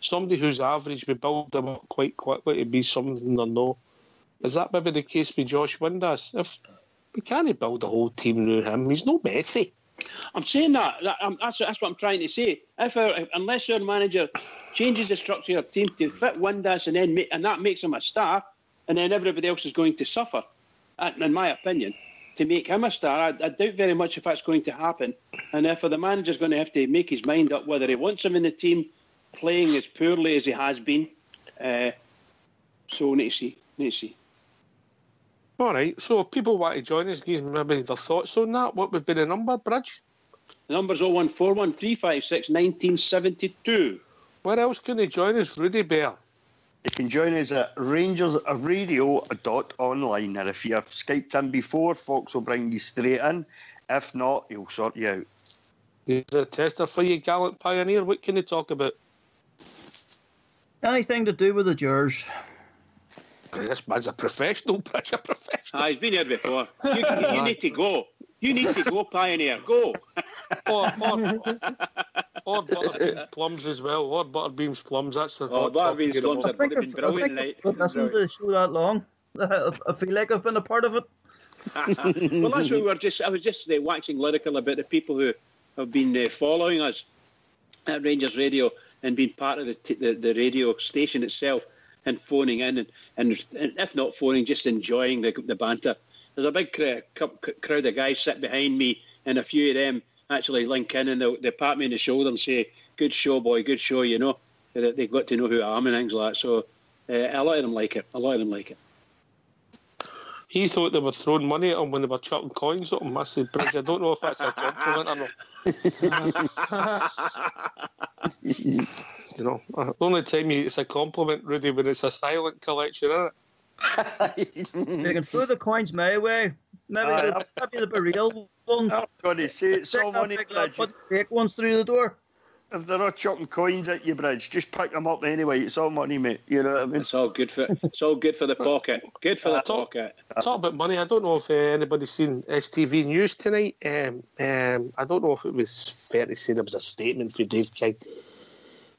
somebody who's average, we build them up quite quickly to be something they're not. Is that maybe the case with Josh Windass? If we can't build a whole team around him, he's no Messi. I'm saying that's what I'm trying to say. Unless our manager changes the structure of the team to fit Windass and that makes him a star, and then everybody else is going to suffer, in my opinion, to make him a star, I doubt very much if that's going to happen. And therefore the manager's going to have to make his mind up whether he wants him in the team playing as poorly as he has been. So need to see. All right, so if people want to join us, give maybe their thoughts on that. What would be the number, Bridge? The number's 0141356 1972. Where else can they join us, Rudy Bear? You can join us at rangersradio.online, and if you've Skyped in before, Fox will bring you straight in. If not, he'll sort you out. Here's a tester for you, gallant pioneer. What can they talk about? Anything to do with the Jers. This man's a professional, Bridge, a professional. He's been here before. You need to go. You need to go, Pioneer. Go. Or Butterbeans Plums as well. Or Butterbeans Plums. That's the Butterbeans Plums have been brilliant tonight. I've listened to the show that long. I feel like I've been a part of it. Well, that's what I was just waxing lyrical about the people who have been following us at Rangers Radio and been part of the radio station itself and phoning in and if not phoning, just enjoying the banter. There's a big crowd of guys sit behind me, and a few of them actually link in and they pat me on the shoulder and say, "Good show, boy, good show," you know. They've got to know who I am and things like that. So a lot of them like it. He thought they were throwing money at him when they were chucking coins at him. I said, Bridge, I don't know if that's a compliment or not. You know, the only time it's a compliment, Rudy, when it's a silent collection, isn't it? You can throw the coins my way. Maybe the real ones. I'm going to say it's all money, Bridge. Put fake ones through the door. If they're not chucking coins at you, Bridge, just pick them up anyway. It's all money, mate. You know what I mean? It's all good for the pocket. Good for the pocket. Talk about money. I don't know if anybody's seen STV News tonight. I don't know if it was fair to say there was a statement for Dave King.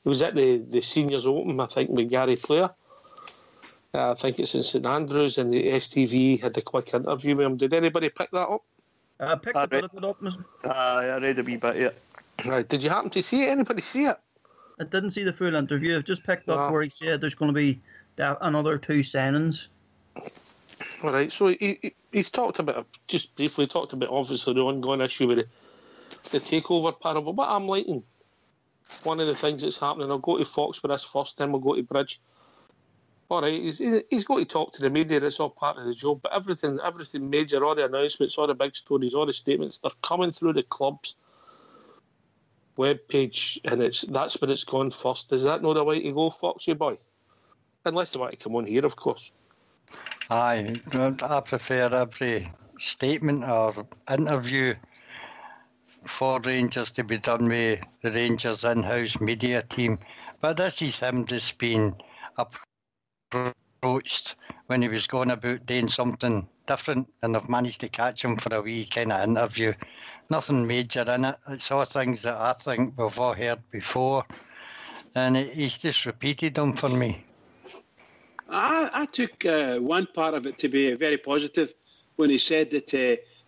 He was at the Seniors Open, I think, with Gary Player. I think it's in St Andrews, and the STV had a quick interview with him. Did anybody pick that up? I picked a bit of it up. I read a wee bit, yeah. Right. Did you happen to see it? Anybody see it? I didn't see the full interview. I've just picked up where he said there's going to be another 2 signings. All right. So he's talked about, just briefly talked about, obviously, the ongoing issue with the takeover parable. But I'm liking one of the things that's happening. I'll go to Fox for this first, then we'll go to Bridge. All right, he's got to talk to the media. It's all part of the job. But everything major, all the announcements, all the big stories, all the statements, they're coming through the club's webpage, and that's where it's gone first. Is that not the way to go, Foxy boy? Unless they want to come on here, of course. Aye, I prefer every statement or interview for Rangers to be done with the Rangers in-house media team. But this is him just being a approached when he was going about doing something different, and they've managed to catch him for a wee kind of interview. Nothing major in it. It's all things that I think we've all heard before, and he's just repeated them for me. I took one part of it to be very positive when he said that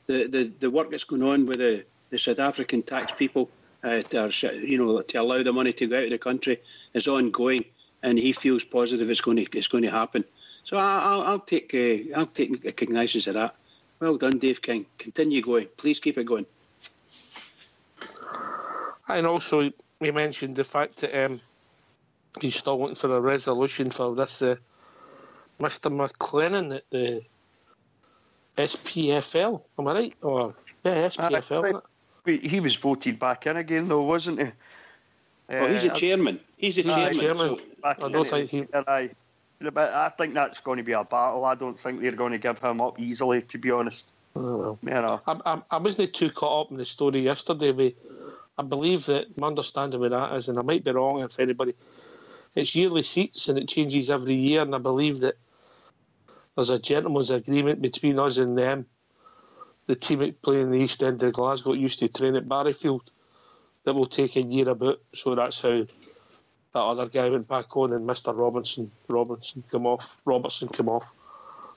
the work that's going on with the South African tax people to allow the money to go out of the country is ongoing, and he feels positive it's going to happen. So I'll take cognizance of that. Well done, Dave King. Continue going. Please keep it going. And also, we mentioned the fact that he's still waiting for a resolution for this Mr. McLennan at the SPFL. Am I right? SPFL. He was voted back in again, though, wasn't he? He's a chairman. He's a chairman. So I don't think he... But I think that's going to be a battle. I don't think they're going to give him up easily, to be honest. Oh, well. I wasn't too caught up in the story yesterday. I believe that my understanding with that is, and I might be wrong if anybody, it's yearly seats and it changes every year, and I believe that there's a gentleman's agreement between us and them. The team that play in the East End of Glasgow used to train at Barryfield, that will take a year about, so that's how that other guy went back on and Mr. Robertson come off.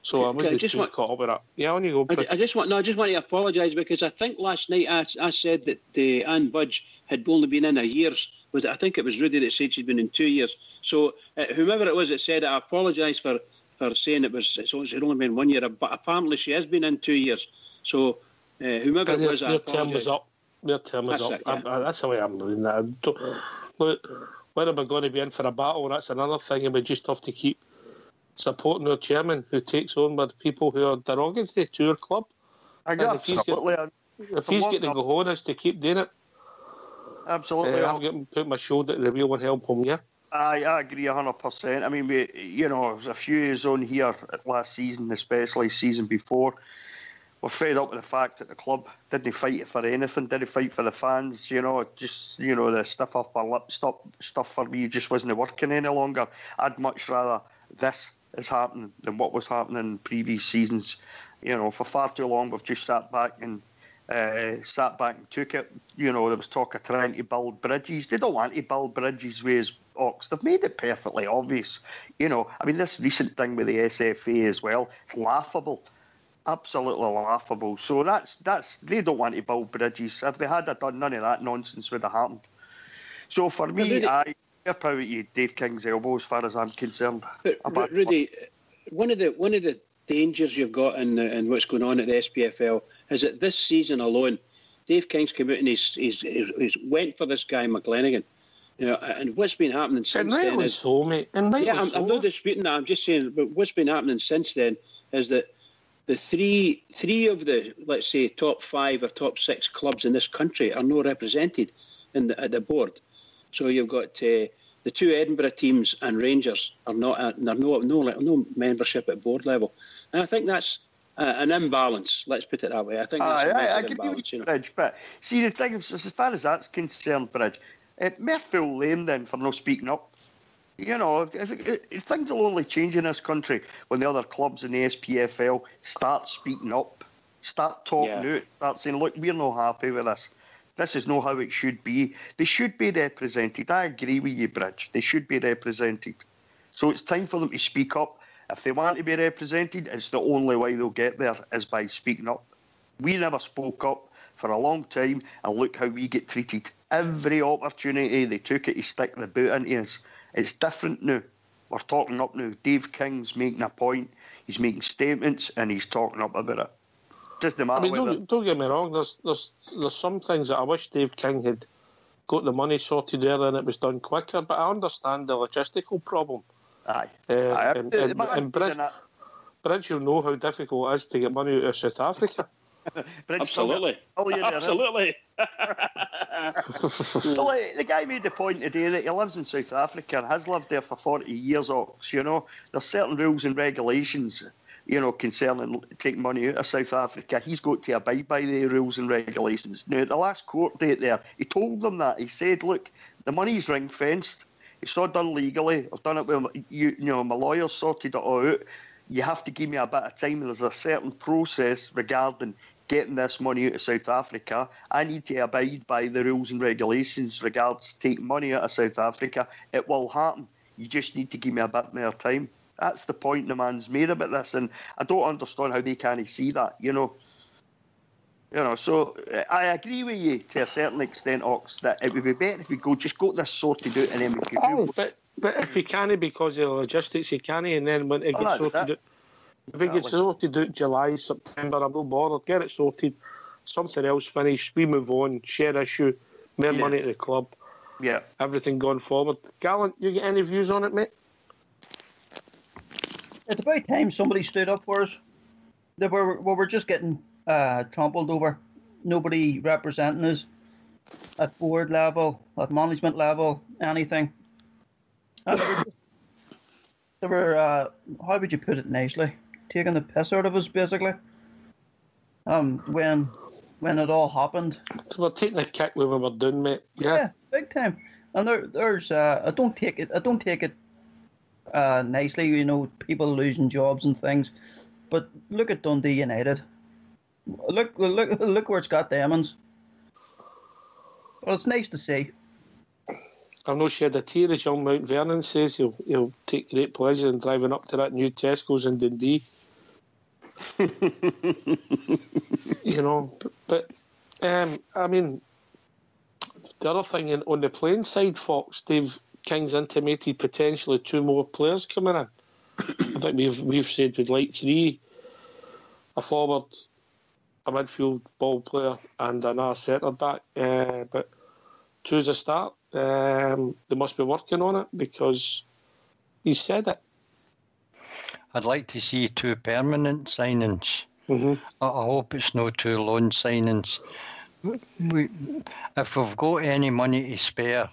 So I wasn't too caught up with that. Yeah, on you go. I just want to apologise, because I think last night I said that Anne Budge had only been in a year's. I think it was Rudy that said she'd been in 2 years. So whomever it was that said it, I apologise for saying it's only been 1 year. But apparently she has been in 2 years. So whomever it was, I apologise. Their term was up. That's the way I'm doing that. Look, whether we're going to be in for a battle, that's another thing, and we just have to keep supporting our chairman who takes on with people who are derogatory to our club. If he's getting the cojones to keep doing it, absolutely, I'm put my shoulder to the wheel and help him. Yeah, I agree 100%. I mean, there's a few years on here last season, especially season before. We're fed up with the fact that the club didn't fight for anything, didn't fight for the fans, the stiff upper lip stuff for me just wasn't working any longer. I'd much rather this is happening than what was happening in previous seasons. For far too long we've just sat back and took it. There was talk of trying to build bridges. They don't want to build bridges with Ox. They've made it perfectly obvious. This recent thing with the SFA as well, it's laughable. Absolutely laughable. So that's they don't want to build bridges. If they had done, none of that nonsense would have happened. So for me, we're probably you Dave King's elbow as far as I'm concerned. But Rudy, one of the dangers you've got in what's going on at the SPFL is that this season alone, Dave King's come out and he's went for this guy McLennigan. And what's been happening since then is so, mate. I'm not disputing that. I'm just saying, but what's been happening since then is that the three of the, let's say, top 5 or top 6 clubs in this country are not represented at the board. So you've got the 2 Edinburgh teams and Rangers are not. There's no membership at board level, and I think that's an imbalance. Let's put it that way. I think that's I give you Bridge, but see the thing is, as far as that's concerned, Bridge, mere full lame then for not speaking up. Things will only change in this country when the other clubs in the SPFL start speaking up, start talking out, start saying, look, we're not happy with this. This is not how it should be. They should be represented. I agree with you, Bridge. They should be represented. So it's time for them to speak up. If they want to be represented, it's the only way they'll get there is by speaking up. We never spoke up for a long time, and look how we get treated. Every opportunity they took it to stick the boot into us. It's different now. We're talking up now. Dave King's making a point. He's making statements, and he's talking up about it. Doesn't matter. Don't get me wrong. There's some things that I wish Dave King had got the money sorted earlier and it was done quicker. But I understand the logistical problem. Aye. And Bridge, you'll know how difficult it is to get money out of South Africa. Absolutely. Absolutely. Well, the guy made the point today that he lives in South Africa and has lived there for 40 years. There's certain rules and regulations, concerning taking money out of South Africa. He's got to abide by the rules and regulations. Now, at the last court date there, he told them that. He said, look, the money's ring-fenced. It's not done legally. I've done it with my lawyer sorted it all out. You have to give me a bit of time. There's a certain process regarding getting this money out of South Africa. I need to abide by the rules and regulations regards taking money out of South Africa. It will happen. You just need to give me a bit more time. That's the point the man's made about this, and I don't understand how they can't see that, So I agree with you to a certain extent, Ox, that it would be better if we just got this sorted out and then we could move. But if he can't because of the logistics, he can't, and then when it gets sorted out, if it gets sorted out July, September, I'm not bothered. Get it sorted, something else finished, we move on, share issue, more money to the club. Yeah. Everything going forward. Gallant, you get any views on it, mate? It's about time somebody stood up for us. We were just getting trampled over. Nobody representing us at board level, at management level, anything. And they were how would you put it nicely? Taking the piss out of us, basically. When it all happened. So we're taking a kick when we were doing, mate. Yeah, big time. And there's I don't take it nicely, people losing jobs and things. But look at Dundee United. Look where it's got them. Well, it's nice to see. I've not shed a tear as young Mount Vernon says he'll take great pleasure in driving up to that new Tesco's in Dundee. But I mean, the other thing on the playing side, Fox, Dave King's intimated potentially 2 more players coming in. I think we've said we'd like 3, a forward, a midfield ball player, and another centre back. But 2 is a start. They must be working on it because he said it. I'd like to see 2 permanent signings. Mm-hmm. I hope it's no 2 loan signings. If we've got any money to spare,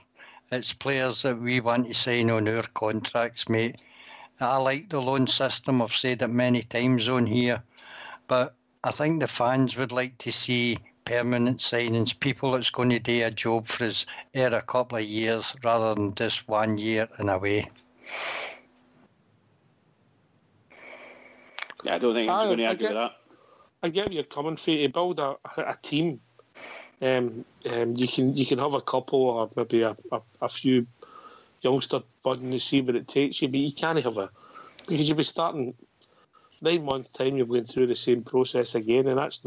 it's players that we want to sign on our contracts, mate. I like the loan system. I've said it many times on here. But I think the fans would like to see permanent signings, people that's going to do a job for us a couple of years rather than just 1 year and away. Yeah, I don't think I'm going to argue with that. I get where you're coming from. To build a team, you can have a couple or maybe a few youngster budding to see what it takes you, but you can't have because you'll be starting 9 months' time, you're going through the same process again, and that's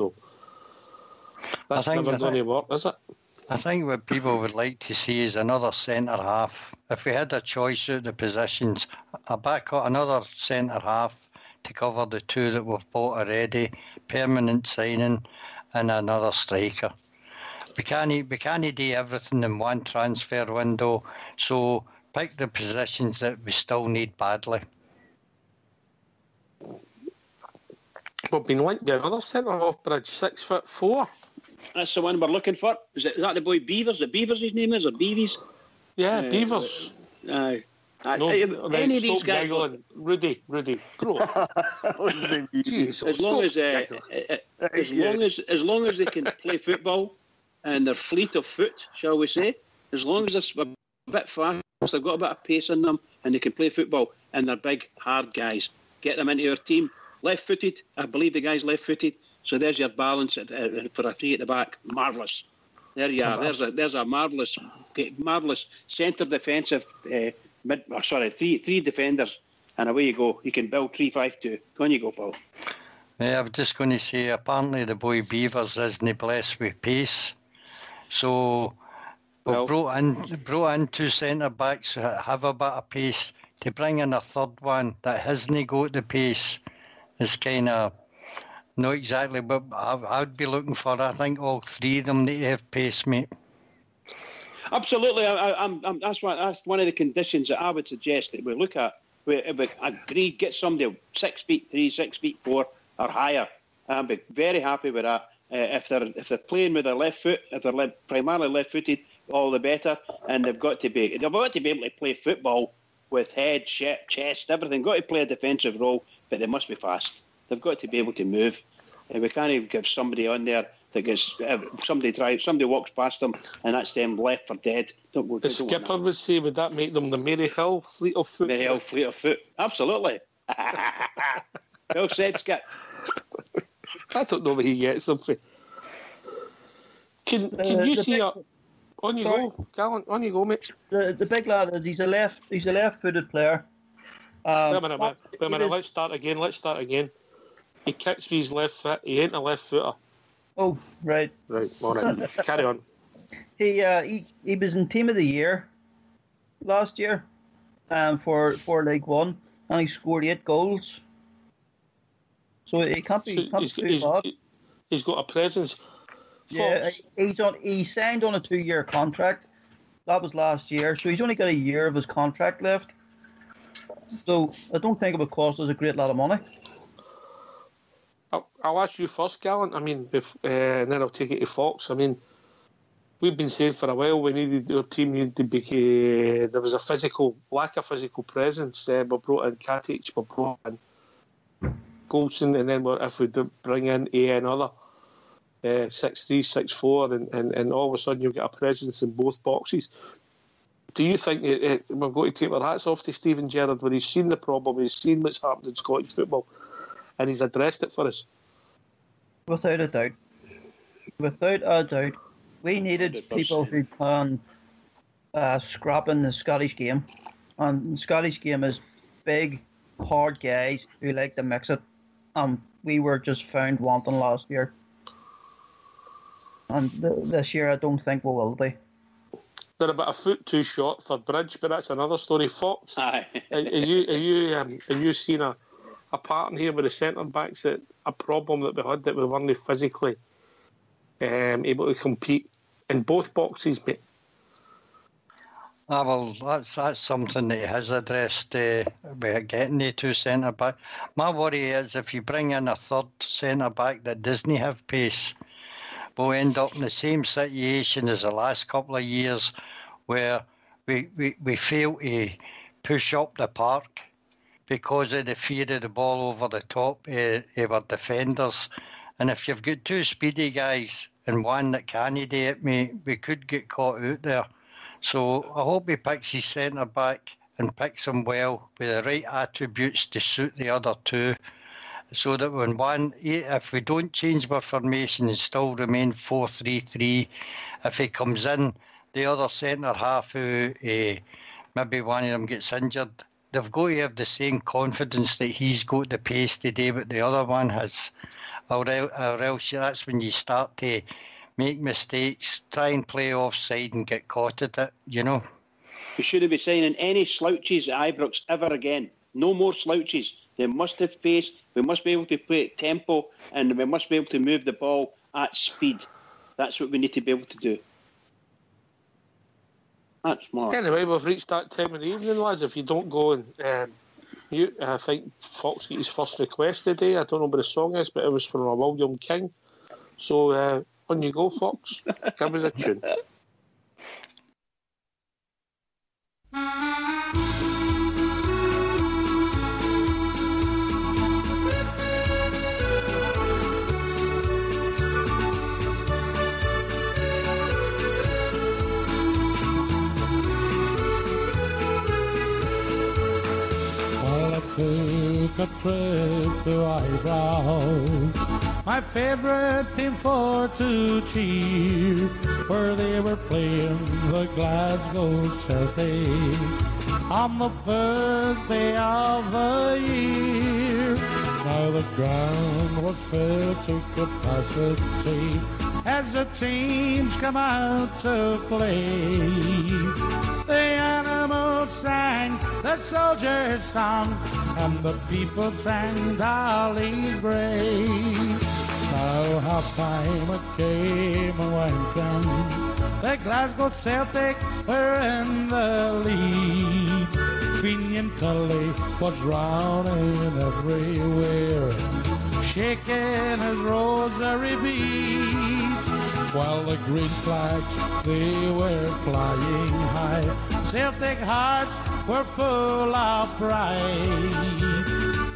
never going to work, is it? I think what people would like to see is another centre half. If we had a choice of the positions, a backup, another centre half to cover the 2 that we've bought already, permanent signing, and another striker. We can't do everything in one transfer window, so pick the positions that we still need badly. We've been linked to another centre half, Bridge, 6'4". That's the one we're looking for. Is that the boy Beavers? Is it Beavers his name is, or Beavies? Yeah, Beavers. Aye. Any of these guys... Rudy, grow up. Jesus, as long as they can play football and they're fleet of foot, shall we say, as long as they're a bit fast, they've got a bit of pace in them and they can play football and they're big, hard guys, get them into our team. Left-footed, I believe the guy's left-footed, so there's your balance for a 3 at the back. Marvellous. There you are. There's a marvellous centre defensive, 3 defenders, and away you go. You can build 3-5-2. Go on you go, Paul. Yeah, I was just going to say, apparently the boy Beavers isn't blessed with pace, so we've brought in 2 centre-backs who have a bit of pace. To bring in a third one that hasn't got the pace is kind of not exactly what I'd be looking for. I think all 3 of them need to have pace, mate. Absolutely. That's one of the conditions that I would suggest that we look at. We agree, get somebody 6'3", 6'4", or higher. I'd be very happy with that. If they're playing with their left foot, if they're primarily left-footed, all the better. And they've got to be able to play football with head, chest, everything. Got to play a defensive role, but they must be fast. They've got to be able to move. We can't give somebody on there Because somebody walks past them, and that's them left for dead. The skipper would say, would that make them the Maryhill Fleet of Foot? Maryhill Fleet of Foot, absolutely. Well said, Skip. I don't know where he gets them from. Can you see on you go, Gallant? On you go, mate. The big lad is he's a left-footed player. Wait a minute. Let's start again. He kicks with his left foot. He ain't a left footer. Oh, right. Right. All right. Carry on. He was in Team of the Year last year, for League One, and he scored 8 goals. So he can't be too bad. He's got a presence. Yeah, he signed on a 2-year contract. That was last year, so he's only got a year of his contract left. So I don't think it would cost us a great lot of money. I'll ask you first, Gallant. I mean, and then I'll take it to Fox. I mean, we've been saying for a while our team needed to be. There was a lack of physical presence. We brought in Katic, we brought in Goldson, and then if we bring in another 6'3", 6'4", and all of a sudden you've got a presence in both boxes. Do you think we're going to take our hats off to Steven Gerrard when he's seen the problem, he's seen what's happened in Scottish football, and he's addressed it for us? Without a doubt. We needed 100%. People who can scrap in the Scottish game. And the Scottish game is big, hard guys who like to mix it. We were just found wanting last year. And this year I don't think we will be. They're about a foot too short for Bridge, but that's another story. Fox, aye. Are you seen a pattern here with the centre backs, that a problem that we had, that we weren't physically able to compete in both boxes, mate? Well, that's something that he has addressed with getting the 2 centre back. My worry is if you bring in a third centre back that doesn't have pace, we'll end up in the same situation as the last couple of years, where we fail to push up the park because of the fear of the ball over the top of our defenders. And if you've got 2 speedy guys and one that can't do it, mate, we could get caught out there. So I hope he picks his centre back and picks him well with the right attributes to suit the other 2. So that if we don't change our formation and still remain 4-3-3, if he comes in, the other centre half who maybe one of them gets injured, they've got to have the same confidence that he's got the pace today, but the other one has. Or else that's when you start to make mistakes, try and play offside and get caught at it, you know. We shouldn't be signing any slouches at Ibrox ever again. No more slouches. They must have pace, we must be able to play at tempo, and we must be able to move the ball at speed. That's what we need to be able to do. That's more. Anyway, we've reached that time of the evening, lads. If you don't go and I think Fox got his first request today. I don't know what the song is, but it was from a William King. So on you go, Fox. Give us a tune. Took a trip to Ibrox, my favourite team for to cheer, where they were playing the Glasgow Celtic on the first day of the year. Now the ground was filled to capacity as the teams come out to play. The animals sang the soldiers' song, and the people sang Dolly Gray. Now half-time it came and went in. The Glasgow Celtic were in the lead. Finian Tully was running everywhere, shaking his rosary beads, while the green flags, they were flying high. Celtic hearts were full of pride.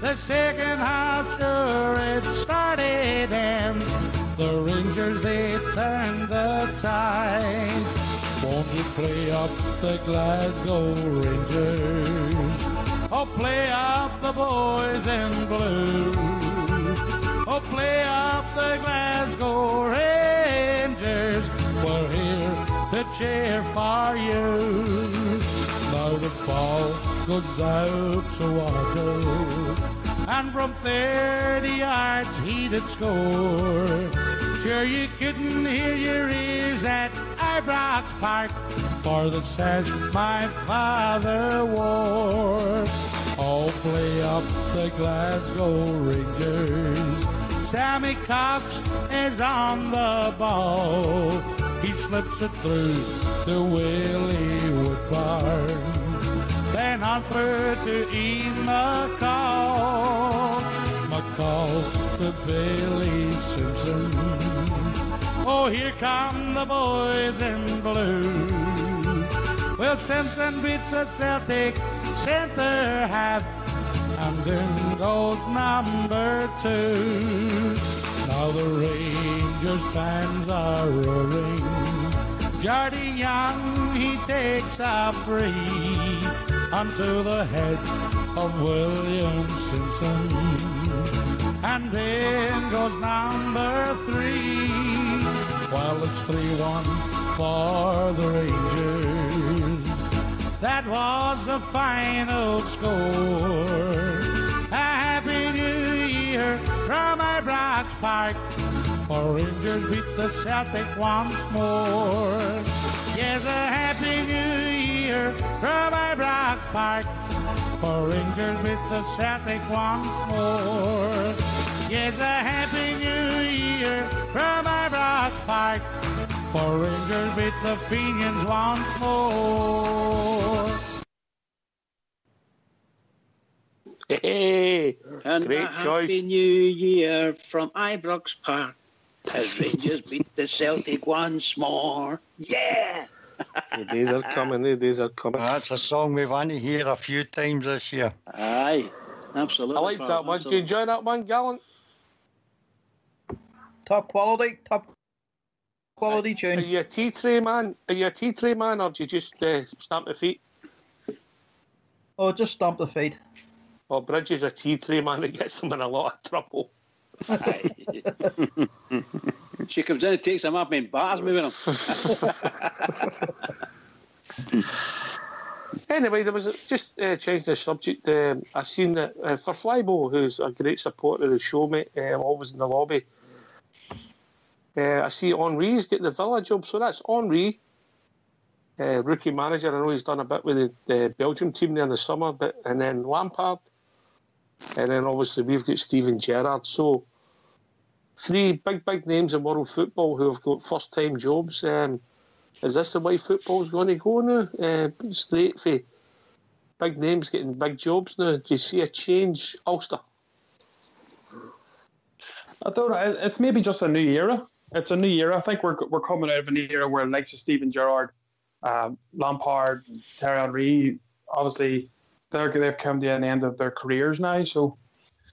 The second half, sure, it started, and The Rangers, they turn the tide. Won't you play up the Glasgow Rangers? Oh, play up the boys in blue. Oh, play up the Glasgow Rangers. We're here to cheer for you. Now the ball goes out to Walker, and from 30 yards he did score. Sure you couldn't hear your ears at Ibrox Park, for the says my father wore. Oh, play up the Glasgow Rangers. Sammy Cox is on the ball. He slips it through to Willie Woodbarn. Then on through to Ian McCall. McCall to Billy Simpson. Oh, here come the boys in blue. Well, Simpson beats the Celtic centre half, and in goes number 2. Now the Rangers fans are roaring. Jardine Young, he takes a free onto the head of William Simpson. And then goes number 3. Well, it's 3-1 for the Rangers. That was the final score. A happy new year from Ibrox Park, for Rangers beat the Celtic once more. Yes, a happy new year from Ibrox Park, for Rangers beat the Celtic once more. Yes, a happy new year from Ibrox Park, for Rangers beat the Fenians once more. Hey, and great a choice. happy new year from Ibrox Park, as Rangers beat the Celtic once more. Yeah! The days are coming, the days are coming. That's a song we want to hear a few times this year. Aye, absolutely. I liked that one. Do you enjoy that one, Gallant? Top quality Are tune. you a tea tray man? Are you a tea tray man, or do you just stamp the feet? Oh, just stomp the feet. Well, Bridge is a tea tray man that gets them in a lot of trouble. Aye. She comes in and takes them up and bars me with them. Anyway, there was just changing the subject. I seen that for Flybo, who's a great supporter of the show, mate, always in the lobby. I see Henri's getting the Villa job, so that's Henri, rookie manager. I know he's done a bit with the Belgium team there in the summer, and then Lampard, and then obviously we've got Steven Gerrard. So 3 big names in world football who have got first-time jobs. Is this the way football's going to go now? Straight for big names getting big jobs now. Do you see a change, Ulster? I don't know. It's maybe just a new era. It's a new era. I think we're coming out of an era where likes of Steven Gerrard, Lampard, Thierry Henry, obviously they've come to an end of their careers now. So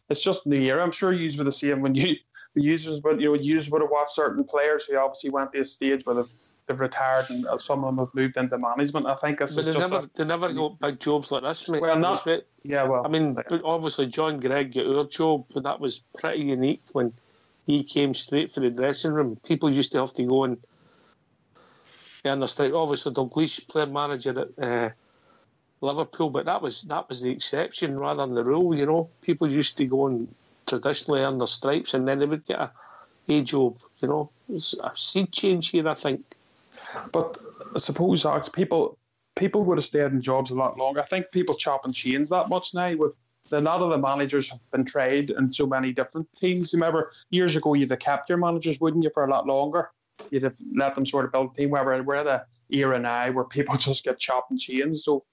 it's just a new era. I'm sure you were the same when you users would have watched certain players who obviously went to a stage where they've retired and some of them have moved into management. I think this but is they never got big jobs like this, mate. Well, not yeah. Well, I mean, obviously John Gregg got our job, but that was pretty unique when he came straight for the dressing room. People used to have to go and earn their strike. Obviously, Dalglish, player manager at Liverpool, but that was the exception rather than the rule. You know, people used to go and traditionally earn their stripes, and then they would get a job. You know, it's a seed change here, I think. But I suppose, Alex, people would have stayed in jobs a lot longer. I think people chop and change that much now. With a lot of the managers have been tried in so many different teams. Remember, years ago, you'd have kept your managers, wouldn't you, for a lot longer? You'd have let them sort of build a team. We're at the era now where people just get chopped and changed. So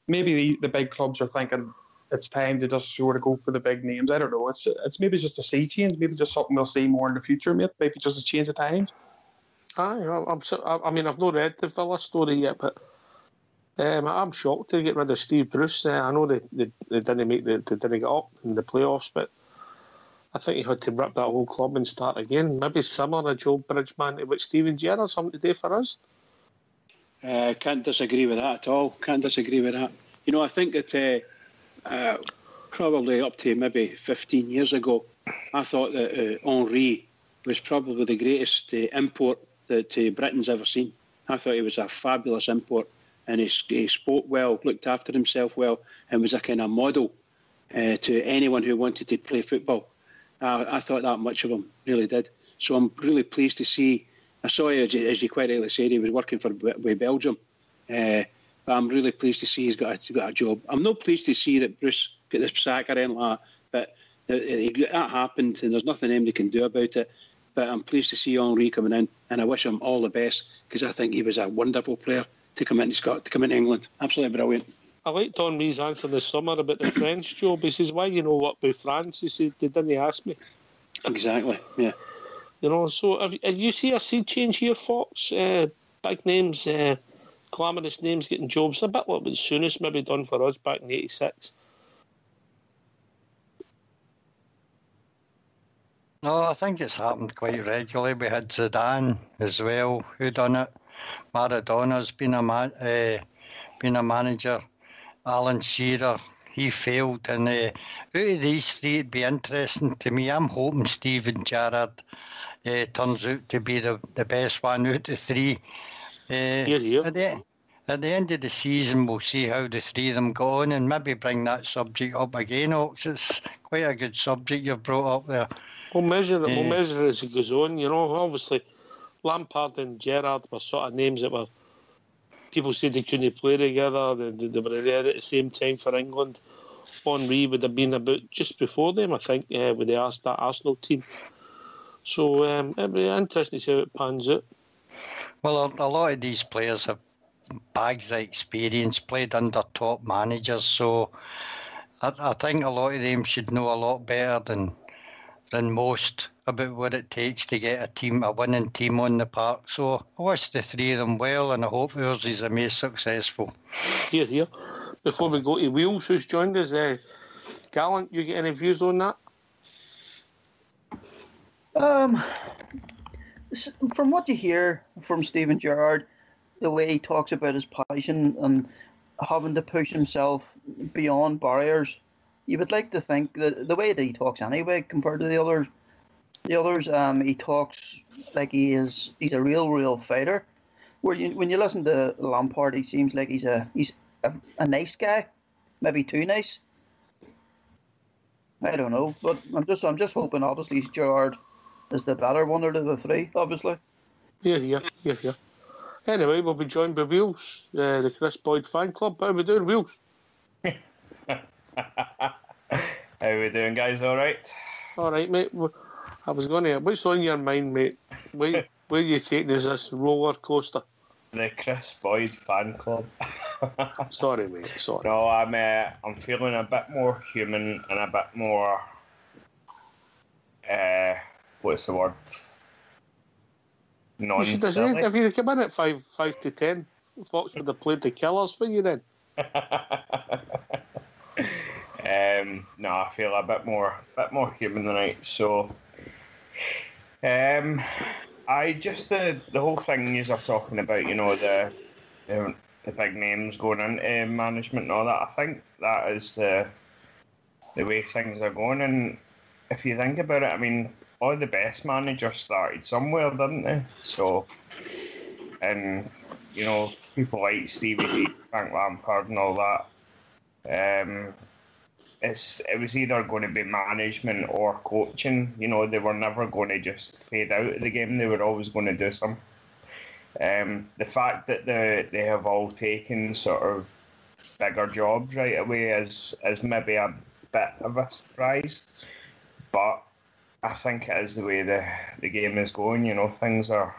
maybe the big clubs are thinking it's time to just sort of go for the big names. I don't know. It's maybe just a sea change. Maybe just something we'll see more in the future, mate. Maybe just a change of times. I mean, I've not read the Villa story yet, but I'm shocked to get rid of Steve Bruce. I know they didn't get up in the playoffs, but I think he had to rip that whole club and start again. Maybe similar to Joe Bridgman to what Steven Gerrard has something to do for us. Can't disagree with that at all. Can't disagree with that. You know, I think that probably up to maybe 15 years ago, I thought that Henry was probably the greatest import that Britain's ever seen. I thought he was a fabulous import, and he spoke well, looked after himself well, and was a kind of model to anyone who wanted to play football. I thought that much of him, really did. So I'm really pleased to see. I saw, as you quite rightly said, he was working with Belgium. But I'm really pleased to see he's got a job. I'm not pleased to see that Bruce got this sack or anything like that, but that happened, and there's nothing anybody can do about it. But I'm pleased to see Henry coming in, and I wish him all the best, because I think he was a wonderful player to come into Scotland, to come into England. Absolutely brilliant. I liked Henry's answer this summer about the French job. He says, "Why you know what about France?" He said, "They didn't ask me." Exactly. Yeah. You know, so have you see a sea change here, Fox? Big names, glamorous names getting jobs. A bit like what Souness maybe done for us back in '86. No, I think it's happened quite regularly. We had Zidane as well, who done it. Maradona's been a manager. Alan Shearer, he failed. And out of these three, it'd be interesting to me. I'm hoping Steven Gerrard turns out to be the best one out of three. At the end of the season, we'll see how the three of them go on, and maybe bring that subject up again, Ox. It's quite a good subject you've brought up there. We'll measure it. We'll measure it as it goes on. You know, obviously, Lampard and Gerrard were sort of names that were. People said they couldn't play together. They were there at the same time for England. Henry would have been about just before them, I think, with that Arsenal team. So it'd be interesting to see how it pans out. Well, a lot of these players have bags of experience, played under top managers, so I think a lot of them should know a lot better than most about what it takes to get a winning team on the park. So I wish the three of them well, and I hope ours is the most successful. Here. Before we go to Wheels, who's joined us, Gallant, you get any views on that? From what you hear from Steven Gerrard, the way he talks about his passion and having to push himself beyond barriers, you would like to think that the way that he talks anyway, compared to the others, he talks like he's a real fighter. When you listen to Lampard, he seems like he's a nice guy, maybe too nice. I don't know, but I'm just hoping. Obviously, Gerrard is the better one out of the three. Obviously. Yeah. Anyway, we'll be joined by Wheels, the Chris Boyd fan club. How are we doing, Wheels? How are we doing, guys? All right? All right, mate. I was going to... What's on your mind, mate? Where are you taking us this roller coaster? The Chris Boyd fan club. Sorry, mate. Sorry. No, I'm feeling a bit more human and a bit more... what's the word? Non-silly. If you come in at 5 to 10, Fox would have played the Killers for you then. No, I feel a bit more human tonight. So, I just the whole thing you are talking about, you know, the big names going into management and all that. I think that is the way things are going. And if you think about it, I mean, all the best managers started somewhere, didn't they? So, and you know, people like Stevie G, Frank Lampard, and all that. It was either going to be management or coaching. You know, they were never going to just fade out of the game. They were always going to do some. The fact that they have all taken sort of bigger jobs right away is maybe a bit of a surprise, but I think it is the way the game is going. You know, things are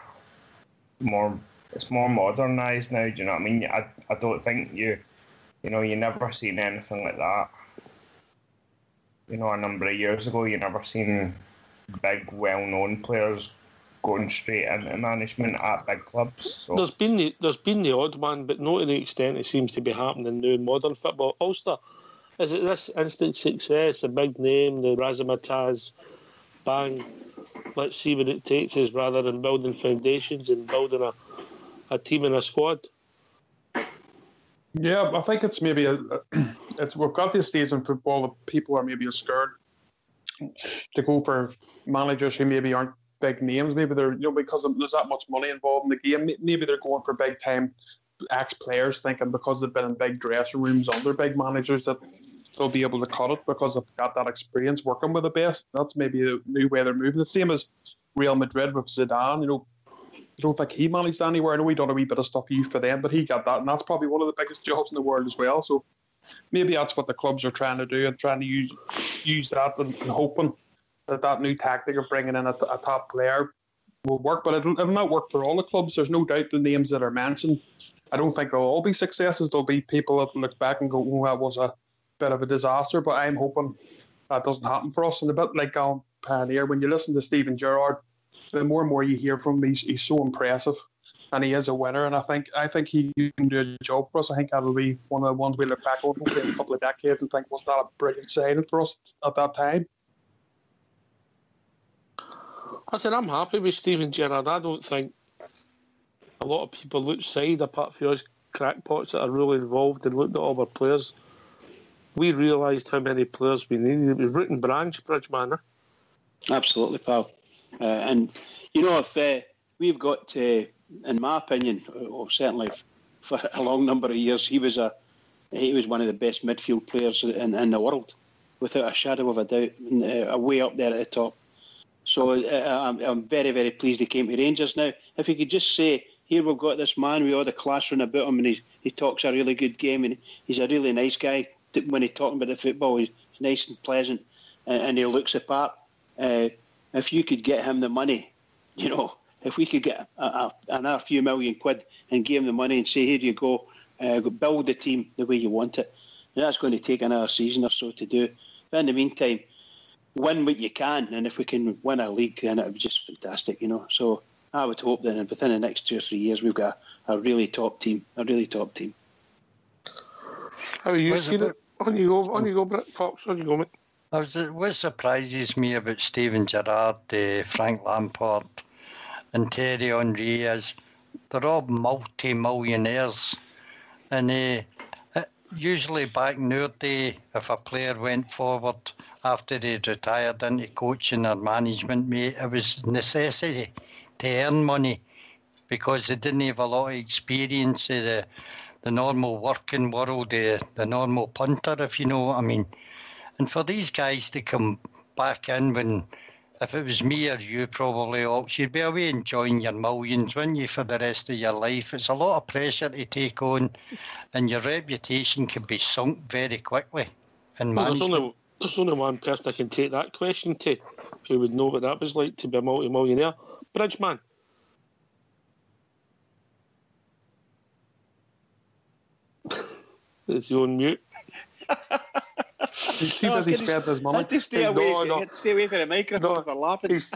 it's more modernised now. Do you know what I mean? I don't think you never seen anything like that. You know, a number of years ago, you never seen big, well-known players going straight into management at big clubs. So. There's been the odd one, but not to the extent it seems to be happening now in modern football. Ulster, is it this instant success, a big name, the Razzmatazz, bang, let's see what it takes us, rather than building foundations and building a team and a squad. Yeah, I think it's maybe we've got this stage in football that people are maybe scared to go for managers who maybe aren't big names. Maybe they're, because there's that much money involved in the game. Maybe they're going for big time ex-players, thinking because they've been in big dressing rooms under big managers that they'll be able to cut it because they've got that experience working with the best. That's maybe a new way they're moving. The same as Real Madrid with Zidane. I don't think he managed anywhere. I know he done a wee bit of stuff for them, but he got that, and that's probably one of the biggest jobs in the world as well. So maybe that's what the clubs are trying to do, and trying to use that and hoping that new tactic of bringing in a top player will work. But it'll not work for all the clubs. There's no doubt the names that are mentioned, I don't think they'll all be successes. There'll be people that look back and go, oh, that was a bit of a disaster. But I'm hoping that doesn't happen for us. And a bit like Pioneer, when you listen to Steven Gerrard, the more and more you hear from him, he's so impressive, and he is a winner. And I think he can do a job for us. I think that'll be one of the ones we look back on in a couple of decades and think, was that a brilliant signing for us at that time? I said, I'm happy with Steven Gerrard. I don't think a lot of people outside, apart from us crackpots that are really involved and looking at all our players, we realised how many players we needed. It was root and branch, Bridgeman. Absolutely, pal. And, if we've got, in my opinion, certainly for a long number of years, he was one of the best midfield players in the world, without a shadow of a doubt, way up there at the top. So I'm very, very pleased he came to Rangers. Now, if he could just say, here we've got this man with all the class run about him, and he talks a really good game, and he's a really nice guy when he's talking about the football. He's nice and pleasant, and he looks the part. If you could get him the money, if we could get another few million quid and give him the money and say, here you go, build the team the way you want it. And that's going to take another season or so to do. But in the meantime, win what you can, and if we can win a league, then it would be just fantastic, So I would hope that within the next 2 or 3 years, we've got a really top team, How are you seeing it? On you go, Brett Fox. On you go, mate. What surprises me about Steven Gerrard, Frank Lampard and Thierry Henry is they're all multi-millionaires. And usually back in our day, if a player went forward after he'd retired into coaching or management, it was necessity to earn money because they didn't have a lot of experience of the normal working world, the normal punter, if you know what I mean. And for these guys to come back in when, if it was me or you probably, you'd be away enjoying your millions, wouldn't you, for the rest of your life? It's a lot of pressure to take on, and your reputation can be sunk very quickly. There's only one person I can take that question to who would know what that was like to be a multi-millionaire. Bridgeman. It's you on mute. He's too busy spending his money. To stay away from the microphone for laughing. He's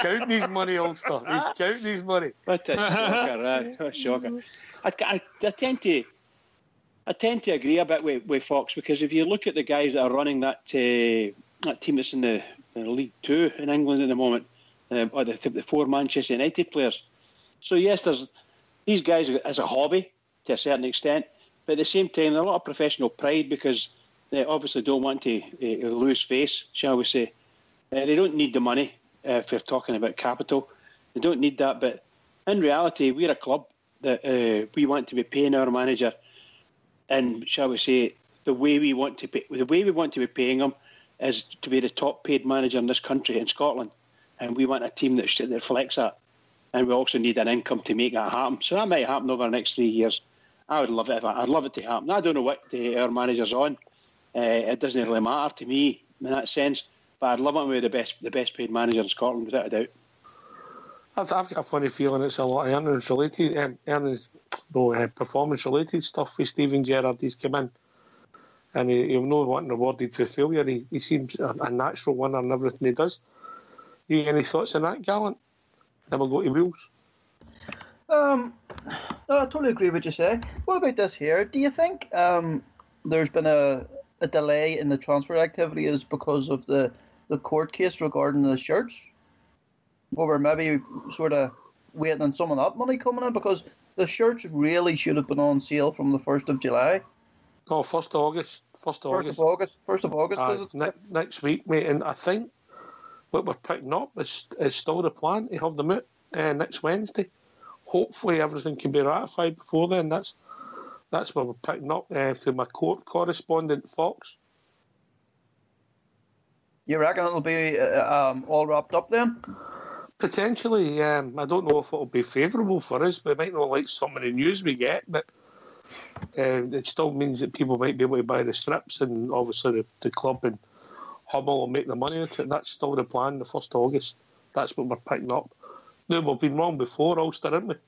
counting his money, Ulster. He's counting his money. What a shocker, right? What a shocker. I tend to agree a bit with Fox, because if you look at the guys that are running that team that's in the League 2 in England at the moment, or the 4 Manchester United players. So yes, there's these guys as a hobby to a certain extent, but at the same time, there's a lot of professional pride because they obviously don't want to lose face, shall we say. They don't need the money if you're talking about capital. They don't need that, but in reality, we're a club that we want to be paying our manager, and shall we say, the way we want to be paying him is to be the top paid manager in this country, in Scotland, and we want a team that reflects that, and we also need an income to make that happen. So that might happen over the next 3 years. I would love it. I'd love it to happen. I don't know what our manager's on. It doesn't really matter to me in that sense, but I'd love it to be the best paid manager in Scotland, without a doubt. I've got a funny feeling it's a lot of performance-related stuff with Steven Gerrard. He's come in and he'll know what rewarded for failure. He seems a natural winner in everything he does. You any thoughts on that, Gallant? Then we'll go to Wheels. No, I totally agree with what you say. What about this here? Do you think there's been a delay in the transfer activity is because of the the court case regarding the shirts? Well, we're maybe sort of waiting on some of that money coming in, because the shirts really should have been on sale from the 1st of July. No, 1st of August. 1st of August. Next week, mate. And I think what we're picking up is still the plan to have them out next Wednesday. Hopefully everything can be ratified before then. That's what we're picking up through my court correspondent, Fox. You reckon it'll be all wrapped up then? Potentially. I don't know if it'll be favourable for us. We might not like some of the news we get, but it still means that people might be able to buy the strips, and obviously the club and Hummel will make the money out of it. That's still the plan, the 1st of August. That's what we're picking up. No, we've been wrong before, Ulster, haven't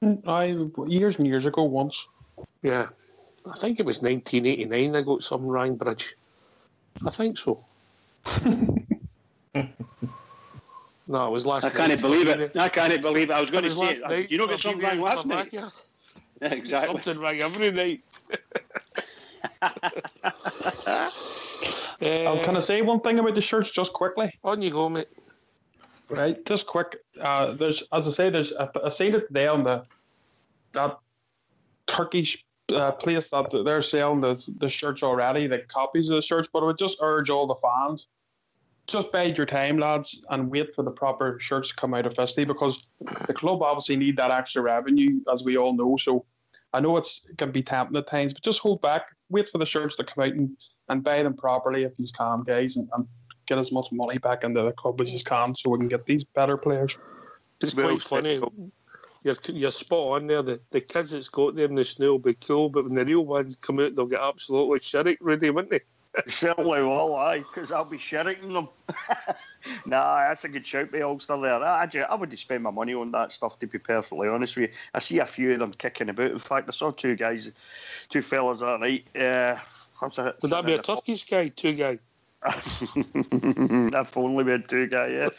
we? Years and years ago, once. Yeah. I think it was 1989 I got some Rangbridge. I think so. No, it was last night. I can't believe it. I can't believe it. I was going to say, night, you know, get something wrong last night. Yeah, exactly. Something wrong every night. Can I say one thing about the shirts just quickly? On you go, mate. Right, just quick. There's, as I say, I seen it there on that Turkish place that they're selling the shirts already, the copies of the shirts. But I would just urge all the fans, just bide your time, lads, and wait for the proper shirts to come out officially, because the club obviously need that extra revenue, as we all know. So I know it can be tempting at times, but just hold back, wait for the shirts to come out and buy them properly if you can, guys, and get as much money back into the club as you can, so we can get these better players. It's quite funny. You're spot on there. The kids that's got them in the snow will be cool, but when the real ones come out, they'll get absolutely shirrick, Rudy, won't they? Certainly will, aye, because I'll be shirricking them. Nah, that's a good shout by Ulster there. I would spend my money on that stuff, to be perfectly honest with you. I see a few of them kicking about. In fact, I saw two fellas that night. Would that be a Turkish guy, two guy? If only we had two guys,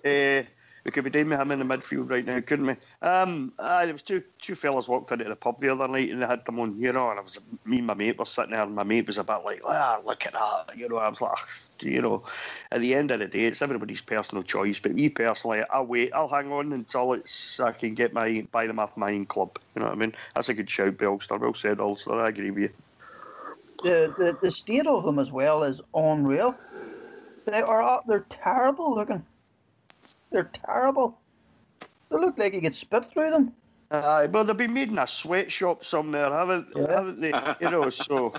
yeah. We could be doing with him in the midfield right now, couldn't we? There was two fellas walked into the pub the other night and they had them on, you know, and me and my mate were sitting there, and my mate was a bit like, look at that, you know. I was like, you know, at the end of the day, it's everybody's personal choice, but me personally, I'll hang on until I can buy them off my own club, you know what I mean? That's a good shout, Ulster. Well said, Ulster. I agree with you. The state of them as well is unreal. They're terrible looking. They're terrible. They look like you could spit through them. Well, they've been made in a sweatshop somewhere, haven't they? You know, so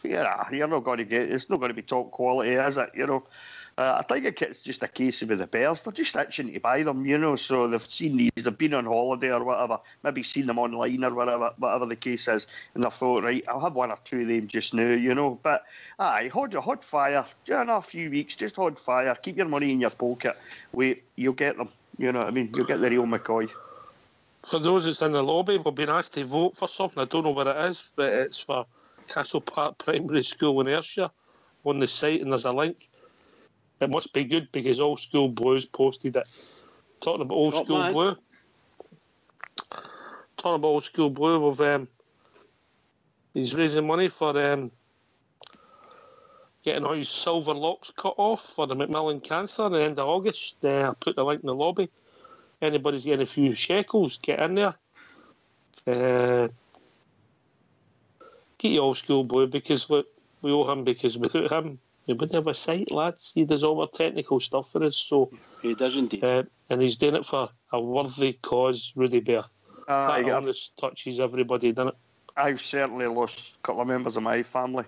yeah, you're not going to get. It's not going to be top quality, is it? You know, I think it's just a case of the Bears. They're just itching to buy them, you know. So they've seen these. They've been on holiday or whatever. Maybe seen them online or whatever the case is, and they thought, right, I'll have one or two of them just now, you know. But hold fire. In a few weeks, just hold fire. Keep your money in your pocket. Wait, you'll get them. You know what I mean? You'll get the real McCoy. For those that's in the lobby, we've been asked to vote for something. I don't know what it is, but it's for Castle Park Primary School in Ayrshire on the site, and there's a link. It must be good because All School Blues posted it. Talking about All School Blue. Talking about All School Blue, he's raising money for getting all his silver locks cut off for the Macmillan cancer at the end of August. I put the link in the lobby. Anybody's getting a few shekels, get in there. Get your All School Blue, because look, we owe him, because without him, we wouldn't have a site, lads. He does all our technical stuff for us. So he does indeed. And he's doing it for a worthy cause, Rudy Bear. That almost touches everybody, doesn't it? I've certainly lost a couple of members of my family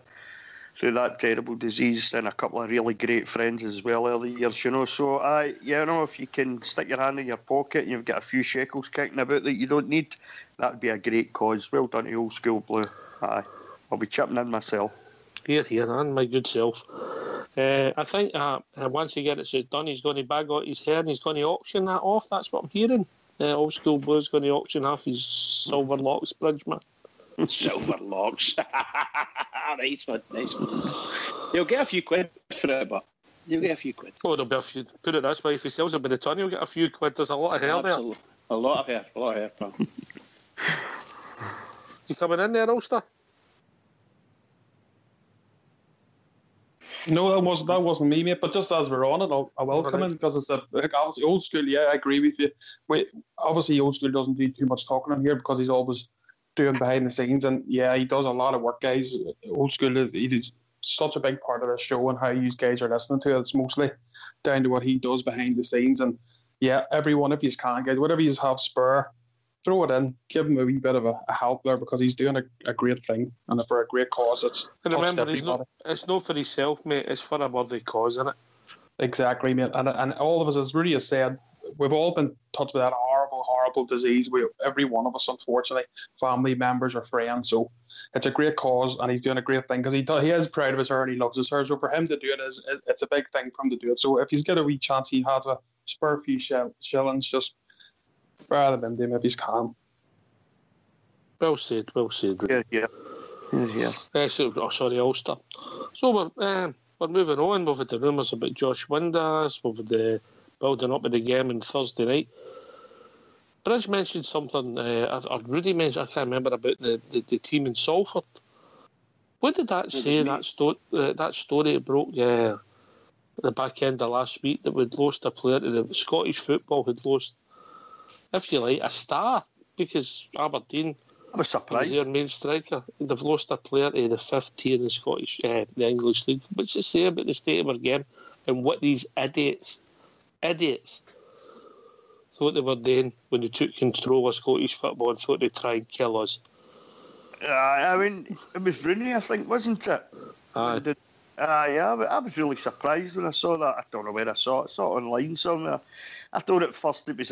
through that terrible disease, and a couple of really great friends as well early years, you know. So, you know, if you can stick your hand in your pocket and you've got a few shekels kicking about that you don't need, that would be a great cause. Well done to Old School Blue. I'll be chipping in myself. Here, and my good self. I think once he gets it done, he's going to bag out his hair and he's going to auction that off. That's what I'm hearing. Old School Blue's going to auction off his silver locks, Bridgeman. Silver locks. Nice one. He'll get a few quid for it, but you'll get a few quid. Oh, there'll be a few. Put it this way, if he sells it by the ton, he'll get a few quid. There's a lot of hair there. A lot of hair, pal. You coming in there, Ulster? No, that wasn't me, mate. But just as we're on it, I will come in because it's obviously old school. Yeah, I agree with you. Obviously old school doesn't do too much talking on here because he's always doing behind the scenes, and yeah, he does a lot of work, guys. Old school, he is such a big part of the show and how you guys are listening to it. It's mostly down to what he does behind the scenes, and yeah, every one of you can, guys. Whatever you have spare, throw it in, give him a wee bit of a help there because he's doing a great thing and for a great cause. And remember, it's not for himself, mate. It's for a worthy cause, isn't it? Exactly, mate. And all of us, as Rudy has said, we've all been touched with that horrible disease. Every one of us, unfortunately, family members or friends. So it's a great cause, and he's doing a great thing because he is proud of his hair and he loves his hair. So for him to do it it's a big thing for him to do it. So if he's got a wee chance, he has a spare few shillings, just rather than him if he's calm. Well said. Yeah. Sorry, Ulster. So we're moving on. We've had the rumours about Josh Windass. We've had the building up of the game on Thursday night. Bridge mentioned something, or Rudy mentioned, I can't remember, about the team in Salford. What did that say, that story it broke at the back end of last week, that we'd lost a player to the Scottish football, had lost, if you like, a star, because Aberdeen was surprised. Their main striker. They've lost a player to the 5th tier in Scottish, the English League. What's it say about the state of our game and what these idiots thought they were doing when they took control of Scottish football and thought they'd try and kill us? I mean, it was Rooney, I think, wasn't it? Aye. I was really surprised when I saw that. I don't know where I saw it. I saw it online somewhere. I thought at first it was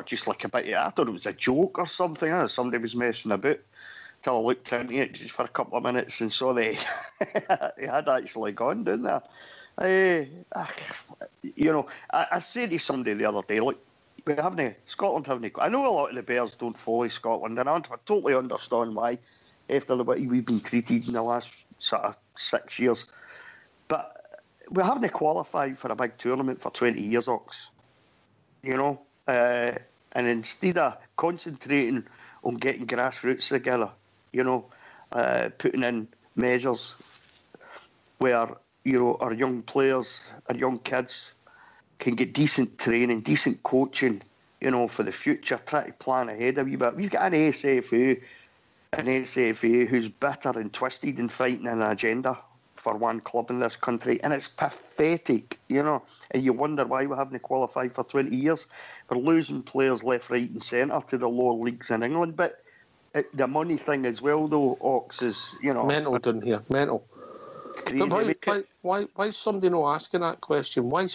just like a bit. I thought it was a joke or something. Somebody was messing about. Till I looked into it just for a couple of minutes and saw they had actually gone down there. I said to somebody the other day, look, Scotland haven't. I know a lot of the Bears don't follow Scotland, and I totally understand why after the way we've been treated in the last sort of 6 years. But we haven't qualified for a big tournament for 20 years, Ox. And instead of concentrating on getting grassroots together, putting in measures where our young players, our young kids can get decent training, decent coaching, for the future, try to plan ahead a wee bit. We've got an SFA who's bitter and twisted and fighting an agenda for one club in this country, and it's pathetic, and you wonder why we haven't qualified for 20 years. We're losing players left, right and centre to the lower leagues in England, but the money thing as well, though, Ox, is, mental down here, mental. Crazy. Why is somebody not asking that question? Why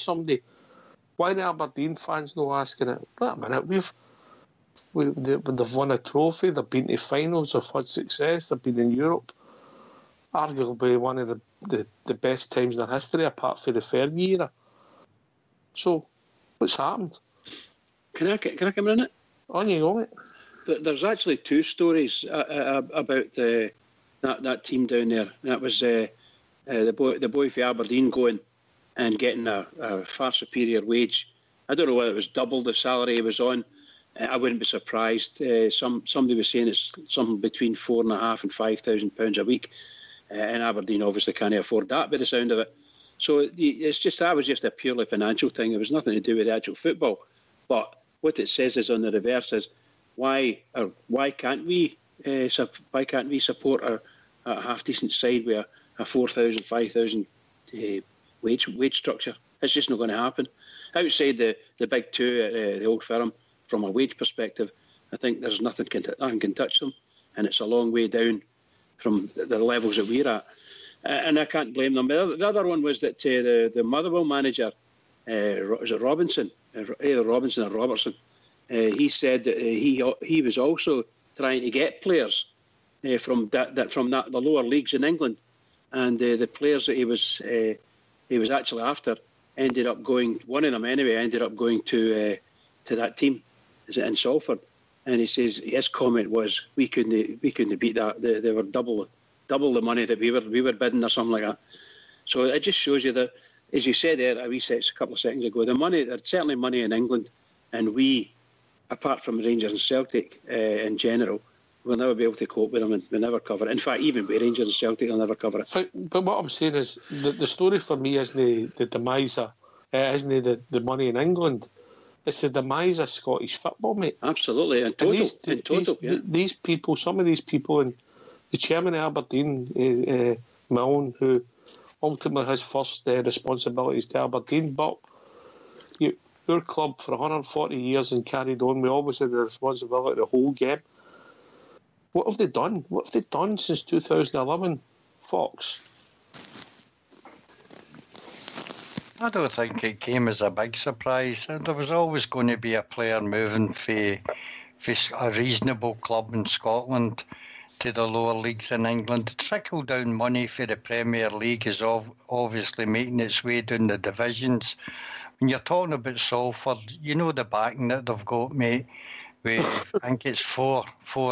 the Aberdeen fans not asking it? Wait a minute, they've won a trophy, they've been to finals, they've had success, they've been in Europe. Arguably one of the best times in their history, apart from the Fergie era. So, what's happened? Can I come in it? On you go, mate. There's actually two stories about that team down there. That was the boy for Aberdeen going and getting a far superior wage. I don't know whether it was double the salary he was on. I wouldn't be surprised. Somebody was saying it's something between £4,500 and £5,000 a week. And Aberdeen obviously can't afford that by the sound of it. So that was just a purely financial thing. It was nothing to do with actual football. But what it says is on the reverse is why can't we support a half decent side with a 4,000, 5,000 wage structure? It's just not going to happen. Outside the big two at the Old Firm, from a wage perspective, I think there's nothing can touch them, and it's a long way down from the levels that we're at. And I can't blame them. The other one was that the Motherwell manager, was it Robinson? Either Robinson or Robertson. He said that he was also trying to get players from the lower leagues in England, and the players that he was actually after ended up going. One of them anyway ended up going to that team in Salford. And he says his comment was, we couldn't beat that. They were double the money that we were bidding or something like that. So it just shows you that, as you said there a couple of seconds ago, there's certainly money in England, and we, apart from Rangers and Celtic in general, we'll never be able to cope with them, and we'll never cover it. In fact, even with Rangers and Celtic, they'll never cover it. But what I'm saying is, the story for me isn't the demise of, isn't the money in England. It's the demise of Scottish football, mate. Absolutely, in total. These people, some of these people, and the chairman of Aberdeen, Milne, who ultimately has first responsibilities to Aberdeen, but your club for 140 years and carried on, we always had the responsibility of the whole game. What have they done? What have they done since 2011, Fox? I don't think it came as a big surprise. There was always going to be a player moving for a reasonable club in Scotland to the lower leagues in England. The trickle-down money for the Premier League is obviously making its way down the divisions. When you're talking about Salford, you know the backing that they've got, mate. I think it's four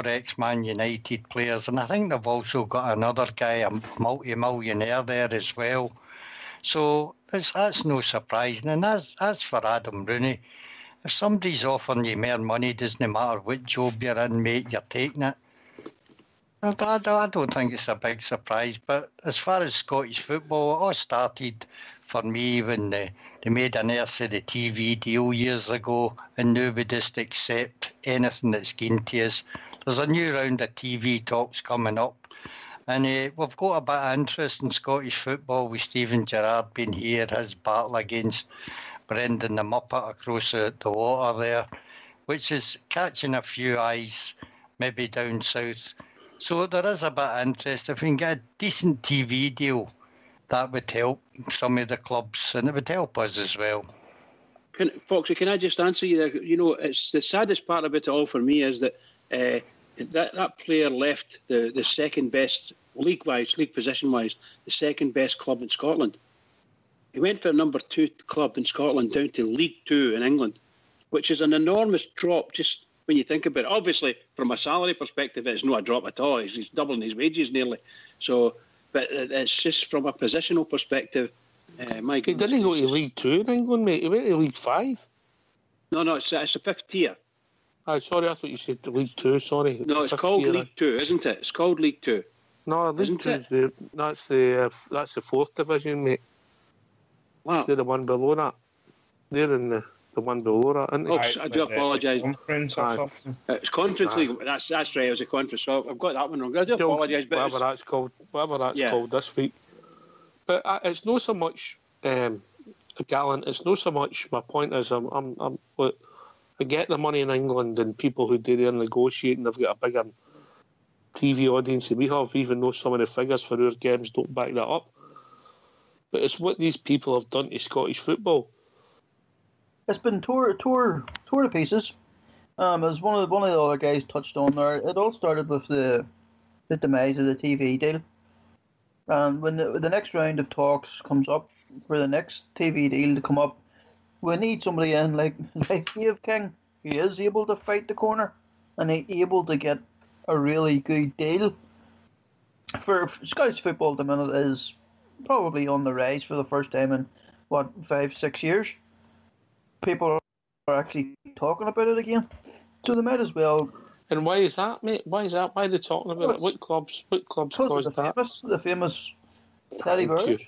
ex-Man United players, and I think they've also got another guy, a multi-millionaire there as well. So that's no surprise. And as for Adam Rooney, if somebody's offering you more money, doesn't matter what job you're in, mate, you're taking it. I don't think it's a big surprise. But as far as Scottish football, it all started for me when they made an air of the TV deal years ago, and now we just accept anything that's given to us. There's a new round of TV talks coming up, and we've got a bit of interest in Scottish football with Stephen Gerrard being here, his battle against Brendan the Muppet across the water there, which is catching a few eyes, maybe down south. So there is a bit of interest. If we can get a decent TV deal, that would help some of the clubs, and it would help us as well. Foxy, can I just answer you there? You know, it's the saddest part about it all for me is that that player left the second best, league position-wise, the second best club in Scotland. He went for a number 2 club in Scotland down to League 2 in England, which is an enormous drop just when you think about it. Obviously, from a salary perspective, it's not a drop at all. He's doubling his wages nearly. So, but it's just from a positional perspective. My he didn't go to League 2 in England, mate. He went to League 5. No, it's the 5th tier. Sorry, I thought you said League 2, sorry. No, it's called League 2, isn't it? It's called League 2. No, League 2 that's the 4th division, mate. Wow. They're the one below that. They're in the one below that, isn't they? I do apologise. It's Conference League. That's right, it was a conference. So I've got that one wrong. I do apologise. Whatever that's called this week. But it's not so much Gallant. It's not so much. My point is, I get the money in England and people who do their negotiating. They've got a bigger TV audience than we have. Even though some of the figures for our games don't back that up. But it's what these people have done to Scottish football. It's been tore to pieces. As one of the other guys touched on there, it all started with the demise of the TV deal. And when the next round of talks comes up for the next TV deal to come up, we need somebody in like Dave King, who is able to fight the corner and able to get a really good deal. For Scottish football at the minute is probably on the rise for the first time in 5-6 years. People are actually talking about it again, so they might as well. And why is that, mate? Why is that? Why are they talking about it? What clubs caused that? The famous Teddy Bears.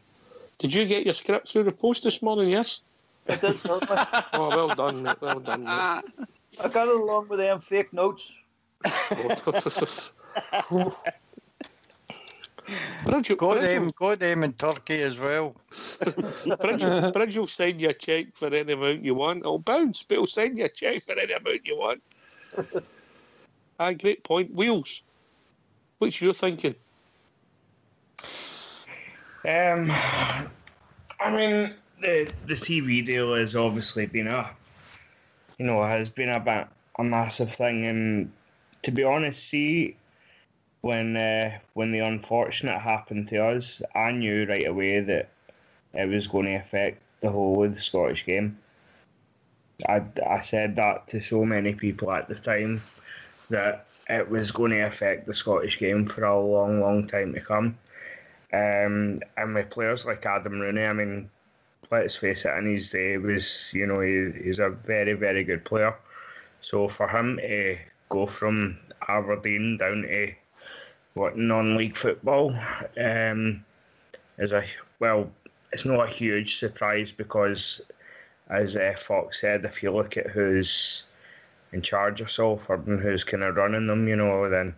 Did you get your script through the post this morning? Yes. I did, certainly. Oh, well done, mate. Well done, mate. I got it along with them fake notes. Got them in Turkey as well. Bridge will send you a cheque for any amount you want. It'll bounce, but he'll send you a cheque for any amount you want. Great point. Wheels, what's your thinking? I mean, the TV deal has obviously been has been a massive thing, and to be honest, see, when the unfortunate happened to us, I knew right away that it was going to affect the whole of the Scottish game. I said that to so many people at the time, that it was going to affect the Scottish game for a long, long time to come. And with players like Adam Rooney, I mean, let's face it, in his day, he's a very, very good player. So for him to go from Aberdeen down to non-league football it's not a huge surprise because, as Fox said, if you look at who's in charge of Salford and who's kind of running them, then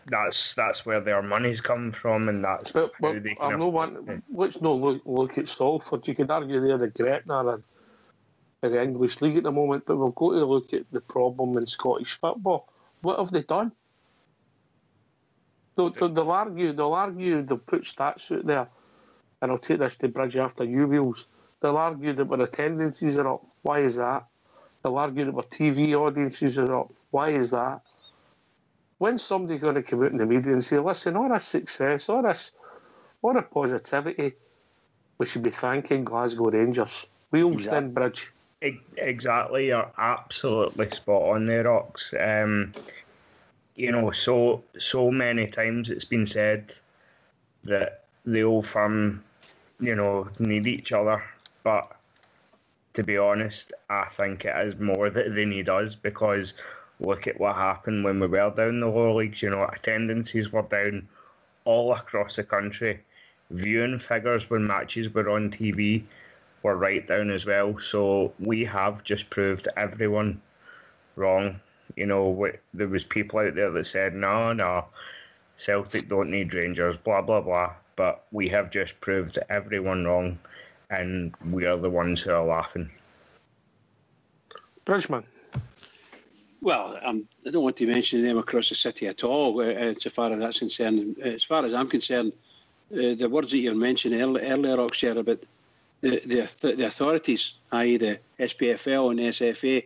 that's where their money's come from, and that's how they can. Let's not look at Salford. You could argue they're the Gretna in the English league at the moment, but we've got to look at the problem in Scottish football. What have they done? They'll argue, they'll put stats out there, and I'll take this to Bridge after you, Wheels. They'll argue that our attendances are up. Why is that? They'll argue that our TV audiences are up. Why is that? When's somebody going to come out in the media and say, listen, all this success, all the positivity, we should be thanking Glasgow Rangers. Wheels, then Bridge. Exactly, you're absolutely spot on there, Ox. So many times it's been said that the old firm, need each other, but to be honest, I think it is more that they need us, because look at what happened when we were down the lower leagues. Attendances were down all across the country. Viewing figures when matches were on TV were right down as well. So we have just proved everyone wrong. There was people out there that said, no, Celtic don't need Rangers, blah, blah, blah. But we have just proved everyone wrong, and we are the ones who are laughing. Bridgman. Well, I don't want to mention them across the city at all, so far as that's concerned. As far as I'm concerned, the words that you mentioned earlier, Oxshare, about the authorities, i.e. the SPFL and SFA,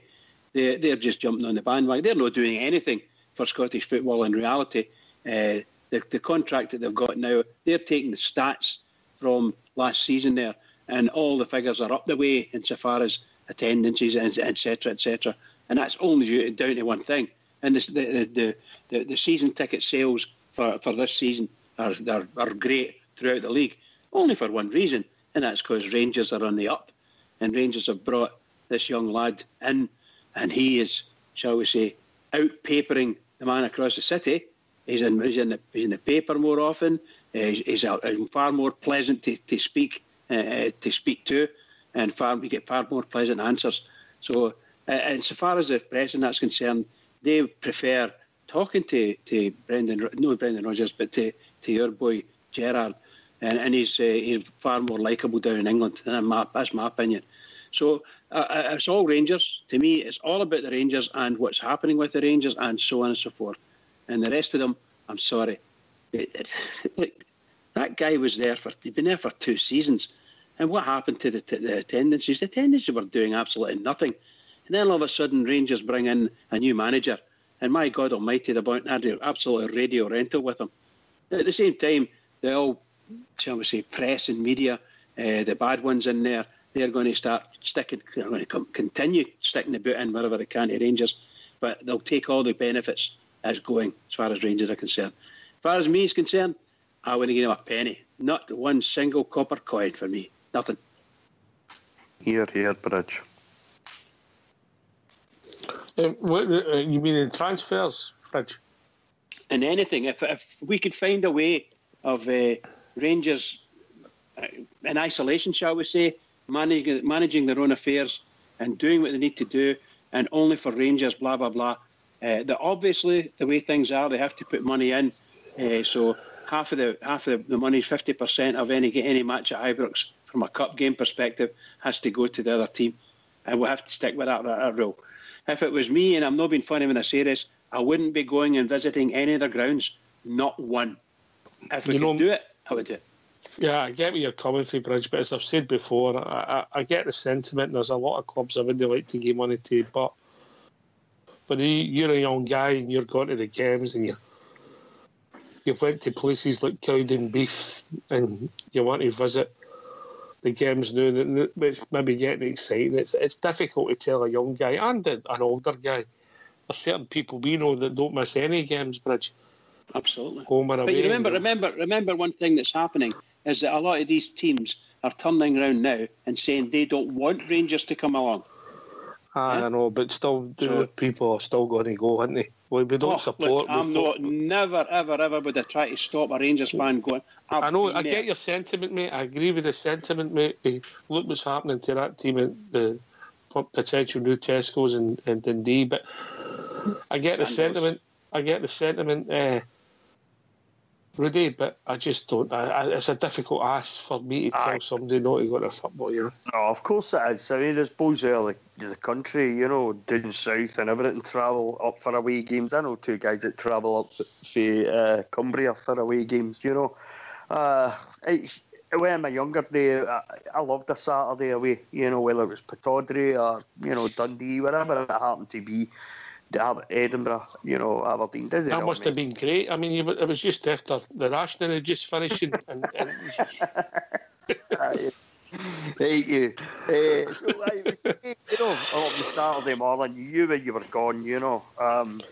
they're just jumping on the bandwagon. They're not doing anything for Scottish football in reality. The contract that they've got now, they're taking the stats from last season there, and all the figures are up the way insofar as attendances, etc., etc. And that's only down to one thing. And the season ticket sales for this season are great throughout the league, only for one reason, and that's because Rangers are on the up, and Rangers have brought this young lad in, and he is, shall we say, out-papering the man across the city. He's in the paper more often. He's far more pleasant to speak to, and we get far more pleasant answers. So, and so far as the press and that's concerned, they prefer talking to Brendan Rodgers, but to your boy Gerrard, and he's far more likeable down in England. That's my opinion. So it's all Rangers. To me, it's all about the Rangers and what's happening with the Rangers and so on and so forth. And the rest of them, I'm sorry. That guy was there he'd been there for 2 seasons. And what happened to the attendances? The attendances were doing absolutely nothing. And then all of a sudden, Rangers bring in a new manager. And my God almighty, they had absolutely radio rental with him. At the same time, the all, shall we say, press and media, the bad ones in there, they're going to start continue sticking the boot in wherever they can to Rangers. But they'll take all the benefits as going, as far as Rangers are concerned. As far as me is concerned, I wouldn't give them a penny. Not one single copper coin for me. Nothing. Here, Bridge. What you mean in transfers, Bridge? In anything. If we could find a way of Rangers in isolation, shall we say, managing their own affairs and doing what they need to do, and only for Rangers, blah, blah, blah. That obviously, the way things are, they have to put money in. So half of the money, 50% of any match at Ibrox, from a cup game perspective, has to go to the other team. And we'll have to stick with that rule. If it was me, and I'm not being funny when I say this, I wouldn't be going and visiting any of the grounds. Not one. If we could do it, I would do it. Yeah, I get where you're coming from, Bridge, but as I've said before, I get the sentiment. There's a lot of clubs I would like to give money to, but you're a young guy and you're going to the games and you've went to places like Cowden Beef and you want to visit the games now, and it's maybe getting exciting. It's difficult to tell a young guy and an older guy. There's certain people we know that don't miss any games, Bridge. Absolutely. Home or away. But you remember one thing that's happening is that a lot of these teams are turning around now and saying they don't want Rangers to come along. I know, but still, the people are still going to go, aren't they? We don't support. Look, I'm not, never, ever would have tried to stop a Rangers fan going. I know, I get your sentiment, mate. I agree with the sentiment, mate. Look what's happening to that team at the potential new Tesco's and Dundee, but I get the sentiment. Rudy, but I just don't. It's a difficult ask for me to tell somebody not to go to football, you know. Oh, of course it is. I mean, there's boys out of the country, you know, down south and everything, travel up for away games. I know 2 guys that travel up for Cumbria for away games, you know. When in my younger day, I loved a Saturday away, you know, whether it was Pittodrie or, you know, Dundee, wherever it happened to be. Edinburgh, you know, Aberdeen. That must have been great. I mean, it was just after the rationing had just finishing. and you know, on Saturday morning, you knew when you were gone, you know.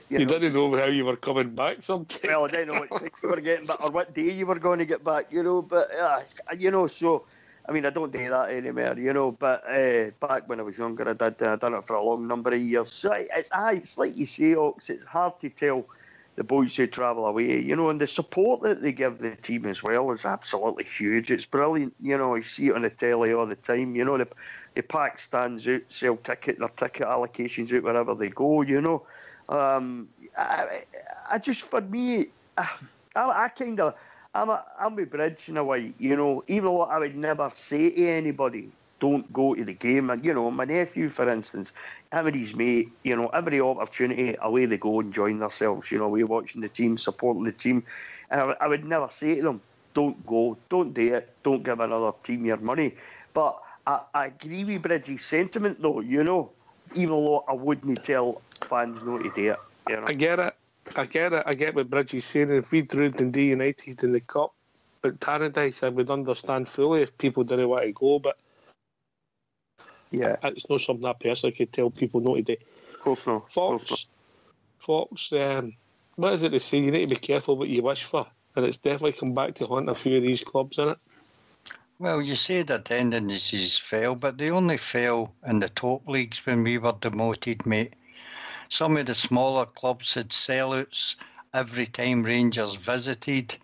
You didn't know how you were coming back sometimes. Well, I didn't know what six you were getting back or what day you were going to get back, you know. But, you know, so... I mean, I don't do that anymore, you know, but back when I was younger, I done it for a long number of years. So it's like you say, Ox, it's hard to tell the boys who travel away, you know, and the support that they give the team as well is absolutely huge. It's brilliant, you know, you see it on the telly all the time, you know, they pack stands out, sell their ticket allocations out wherever they go, you know. I just, for me, I kind of... I'm a bridge in a way, you know, even though I would never say to anybody, don't go to the game. And, you know, my nephew, for instance, him and his mate, you know, every opportunity, away they go and join themselves, you know, we're watching the team, supporting the team. And I would never say to them, don't go, don't do it, don't give another team your money. But I agree with Bridgie's sentiment, though, you know, even though I wouldn't tell fans not to do it. You know? I get it. I get what Bridgie's saying. If we drew Dundee United in the Cup at Tannadice, I would understand fully if people didn't want to go, but yeah, it's not something I personally could tell people not to do. Of course not. Fox, what is it they say? You need to be careful what you wish for, and it's definitely come back to haunt a few of these clubs, isn't it? Well, you said attendances fell, but they only fell in the top leagues when we were demoted, mate. Some of the smaller clubs had sellouts every time Rangers visited.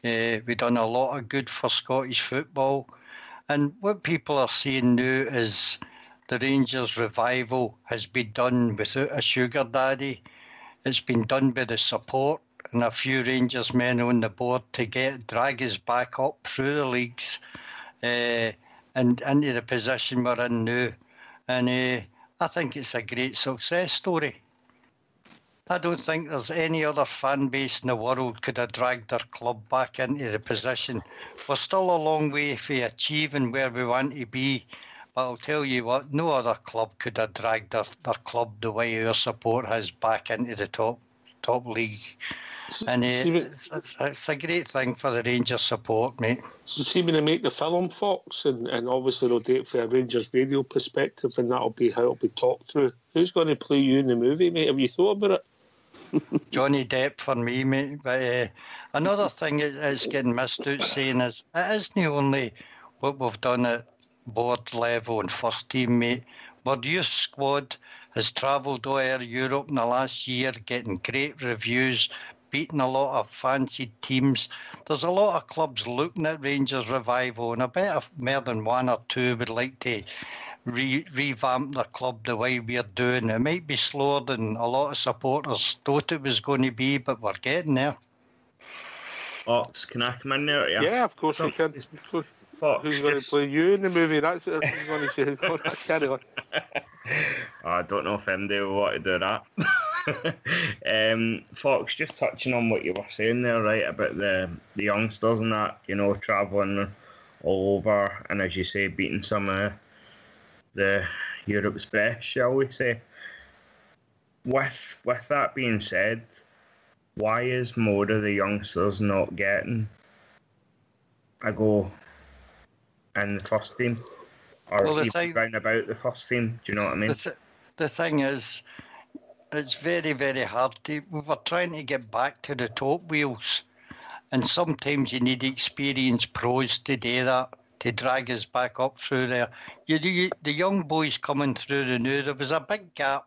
We've done a lot of good for Scottish football. And what people are saying now is the Rangers revival has been done without a sugar daddy. It's been done by the support and a few Rangers men on the board to drag us back up through the leagues and into the position we're in now. And I think it's a great success story. I don't think there's any other fan base in the world could have dragged their club back into the position. We're still a long way from achieving where we want to be, but I'll tell you what, no other club could have dragged their club the way our support has back into the top league. And it's a great thing for the Rangers support, mate. So seeming to make the film, Fox, and obviously they'll do it from a Rangers radio perspective, and that'll be how it'll be talked through. Who's going to play you in the movie, mate? Have you thought about it? Johnny Depp for me, mate. But another thing is getting missed out saying is it isn't only what we've done at board level and first team, mate. Our youth squad has travelled all over Europe in the last year, getting great reviews, beating a lot of fancied teams. There's a lot of clubs looking at Rangers revival, and I bet more than one or two would like to revamp the club the way we're doing. It might be slower than a lot of supporters thought it was going to be, but we're getting there. Fox, can I come in there? Yeah, of course you can. Fox, who's going to play you in the movie? That's what I'm going to say. Carry on. I don't know if MD will want to do that. Fox, just touching on what you were saying there, right, about the youngsters and that, you know, travelling all over, and as you say, beating some of the Europe's best, shall we say. With that being said, why is more of the youngsters not getting a go in the first team? Or even round about the first team, do you know what I mean? The thing is, it's very, very hard to... We were trying to get back to the top wheels, and sometimes you need experienced pros to do that. to drag us back up through there. The young boys coming through the new, there was a big gap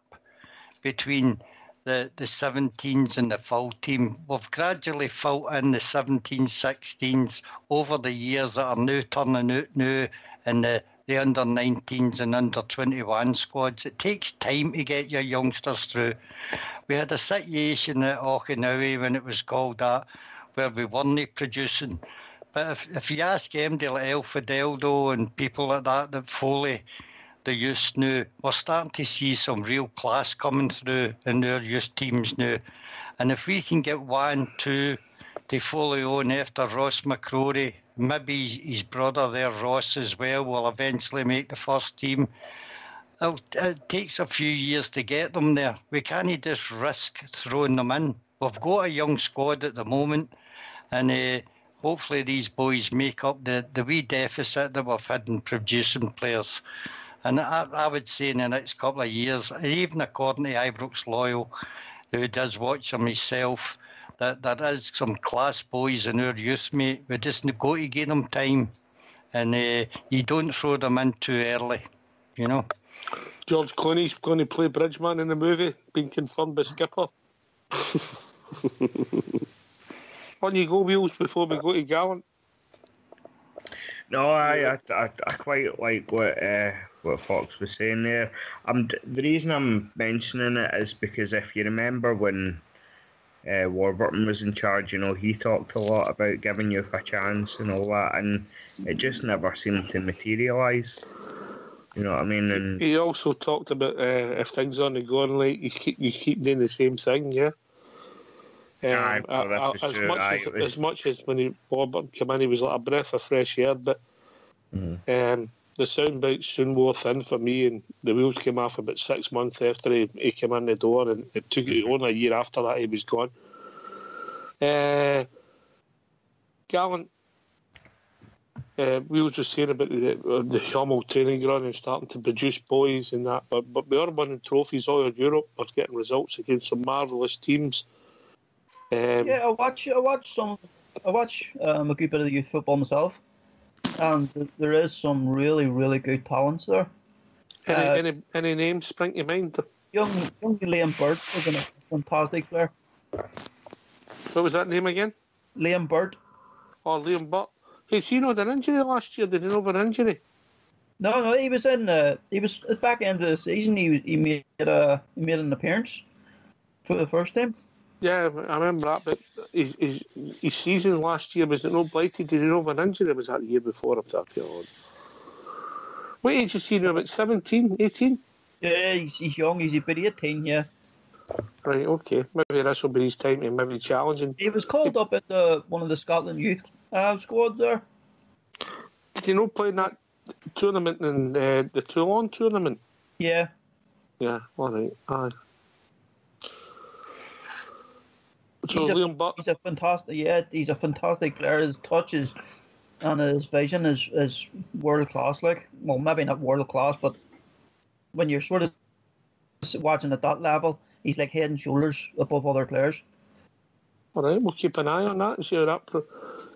between the 17s and the full team. We've gradually filled in the 17s, 16s over the years that are now turning out now in the under 19s and under 21 squads. It takes time to get your youngsters through. We had a situation at Okinawa when it was called that, where we weren't producing. But if you ask MD like El Fideldo and people like that Foley, the youth now, we're starting to see some real class coming through in their youth teams now. And if we can get 1, 2 to follow on after Ross McCrory, maybe his brother there, Ross, as well, will eventually make the first team. It takes a few years to get them there. We can't just risk throwing them in. We've got a young squad at the moment, and hopefully these boys make up the wee deficit that we've had in producing players. And I would say in the next couple of years, even according to Ibrox Loyal, who does watch them himself, that there is some class boys in our youth, mate. We just got to give them time, and you don't throw them in too early, you know. George Clooney's going to play Bridgeman in the movie, being confirmed by Skipper. On you go, Wheels, before we go to Gallant. No, I quite like what Fox was saying there. The reason I'm mentioning it is because if you remember when Warburton was in charge, you know, he talked a lot about giving you a chance and all that, and it just never seemed to materialise. You know what I mean? And he also talked about if things aren't going right, you keep doing the same thing, yeah. As much as when Warburton came in, he was like a breath of fresh air, but the soundbite soon wore thin for me, and the wheels came off about 6 months after he came in the door, and it took only a year after that he was gone. Gallant, Wheels was saying about the Hummel training ground and starting to produce boys and that, but we are winning trophies all over Europe. We're getting results against some marvellous teams. I watch a good bit of the youth football myself, and there is some really, really good talents there. Any names spring to mind? Young Liam Bird is a fantastic player. What was that name again? Liam Bird. Oh, Liam Bird. Has he not an injury last year? Did he not have an injury? No, he was in. He was at the back end of the season. He made an appearance for the first time. Yeah, I remember that, but his season last year, was it not blighted? Did he not have an injury? Was that the year before? I'm 30 odd. What age is he now? About 17, 18? Yeah, he's young. He's about 18, yeah. Right, okay. Maybe this will be his time to maybe challenging. He was called up at one of the Scotland youth squad there. Did he not play in that tournament in the Toulon tournament? Yeah. Yeah, all right. Aye. So he's a fantastic player. His touch and his vision is world class. Like, well, maybe not world class, but when you're sort of watching at that level, he's like head and shoulders above other players. All right, we'll keep an eye on that and see how that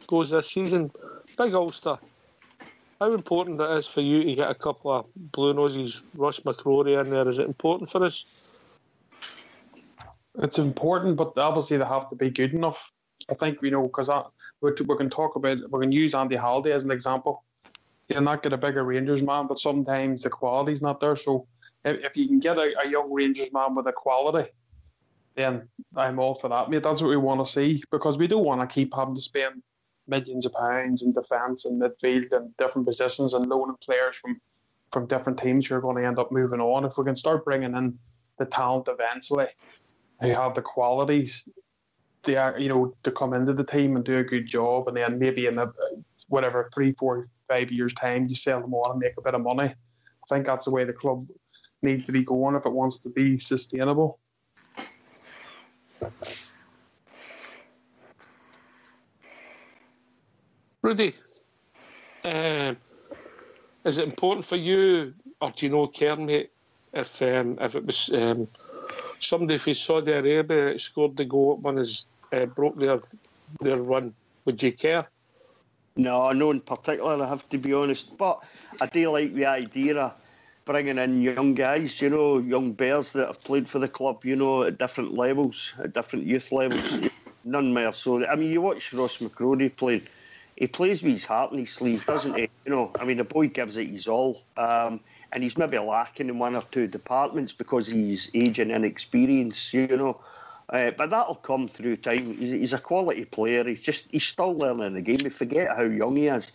goes this season. Big Ulster, how important it is for you to get a couple of blue noses, Ross McCrory in there? Is it important for us? It's important, but obviously they have to be good enough. I think, because we can use Andy Halliday as an example. He'll not get a bigger Rangers man, but sometimes the quality's not there. So if you can get a young Rangers man with a quality, then I'm all for that, mate. That's what we want to see, because we don't want to keep having to spend millions of pounds in defence and midfield and different positions and loaning players from different teams who are going to end up moving on. If we can start bringing in the talent eventually, who have the qualities, to come into the team and do a good job, and then maybe in 3, 4, 5 years' time, you sell them on and make a bit of money. I think that's the way the club needs to be going if it wants to be sustainable. Rudy, is it important for you, or do you know, Kern, mate, if it was somebody from Saudi Arabia that scored the goal when broke their run, would you care? No, no in particular, I have to be honest. But I do like the idea of bringing in young guys, young bears that have played for the club, at different levels, at different youth levels. None more so. I mean, you watch Ross McCrory play. He plays with his heart in his sleeve, doesn't he? The boy gives it his all. And he's maybe lacking in one or two departments because he's age and inexperience, But that'll come through time. He's a quality player. He's still learning the game. We forget how young he is.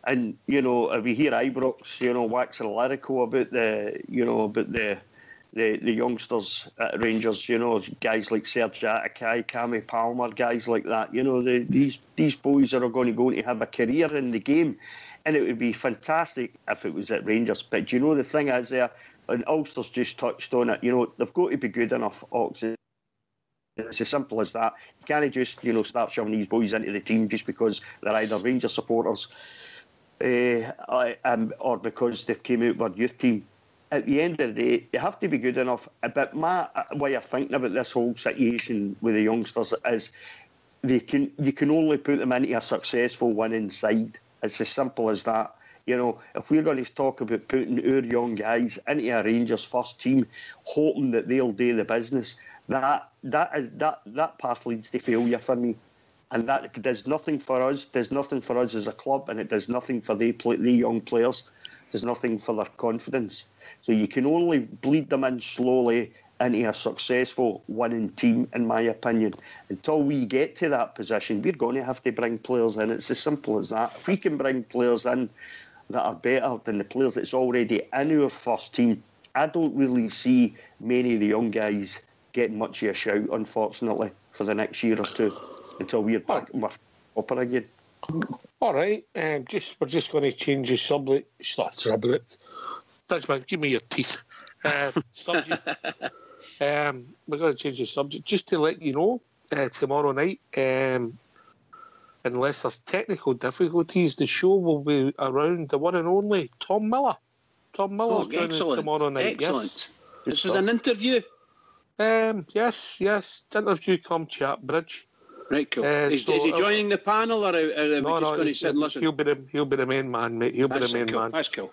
And, if we hear Ibrox, waxing lyrical about the youngsters at Rangers, guys like Serge Atakai, Cammy Palmer, guys like that, these boys are going to have a career in the game. And it would be fantastic if it was at Rangers. But the thing is there, and Ulster's just touched on it, they've got to be good enough, Ox. It's as simple as that. You can't just, start shoving these boys into the team just because they're either Rangers supporters or because they've came out with a youth team. At the end of the day, they have to be good enough. But my way of thinking about this whole situation with the youngsters is you can only put them into a successful winning side. It's as simple as that. If we're going to talk about putting our young guys into a Rangers first team, hoping that they'll do the business, that path leads to failure for me. And that does nothing for us. Does nothing for us as a club, and it does nothing for the young players. There's nothing for their confidence. So you can only bleed them in slowly into a successful winning team, in my opinion. Until we get to that position, we're going to have to bring players in. It's as simple as that. If we can bring players in that are better than the players that's already in our first team, I don't really see many of the young guys getting much of a shout, unfortunately, for the next year or two, until we're back upper again. All right, we're just going to change the subject. Dutchman, give me your teeth. Subject. We're going to change the subject just to let you know. Tomorrow night, unless there's technical difficulties, the show will be around the one and only Tom Miller. Tom Miller's joining us tomorrow night. Excellent. Yes. This is an interview. Yes. Interview come chat bridge. Right, cool. Is he joining the panel, or are we just going to sit and listen? He'll be the main man, mate. He'll be the main man. That's cool.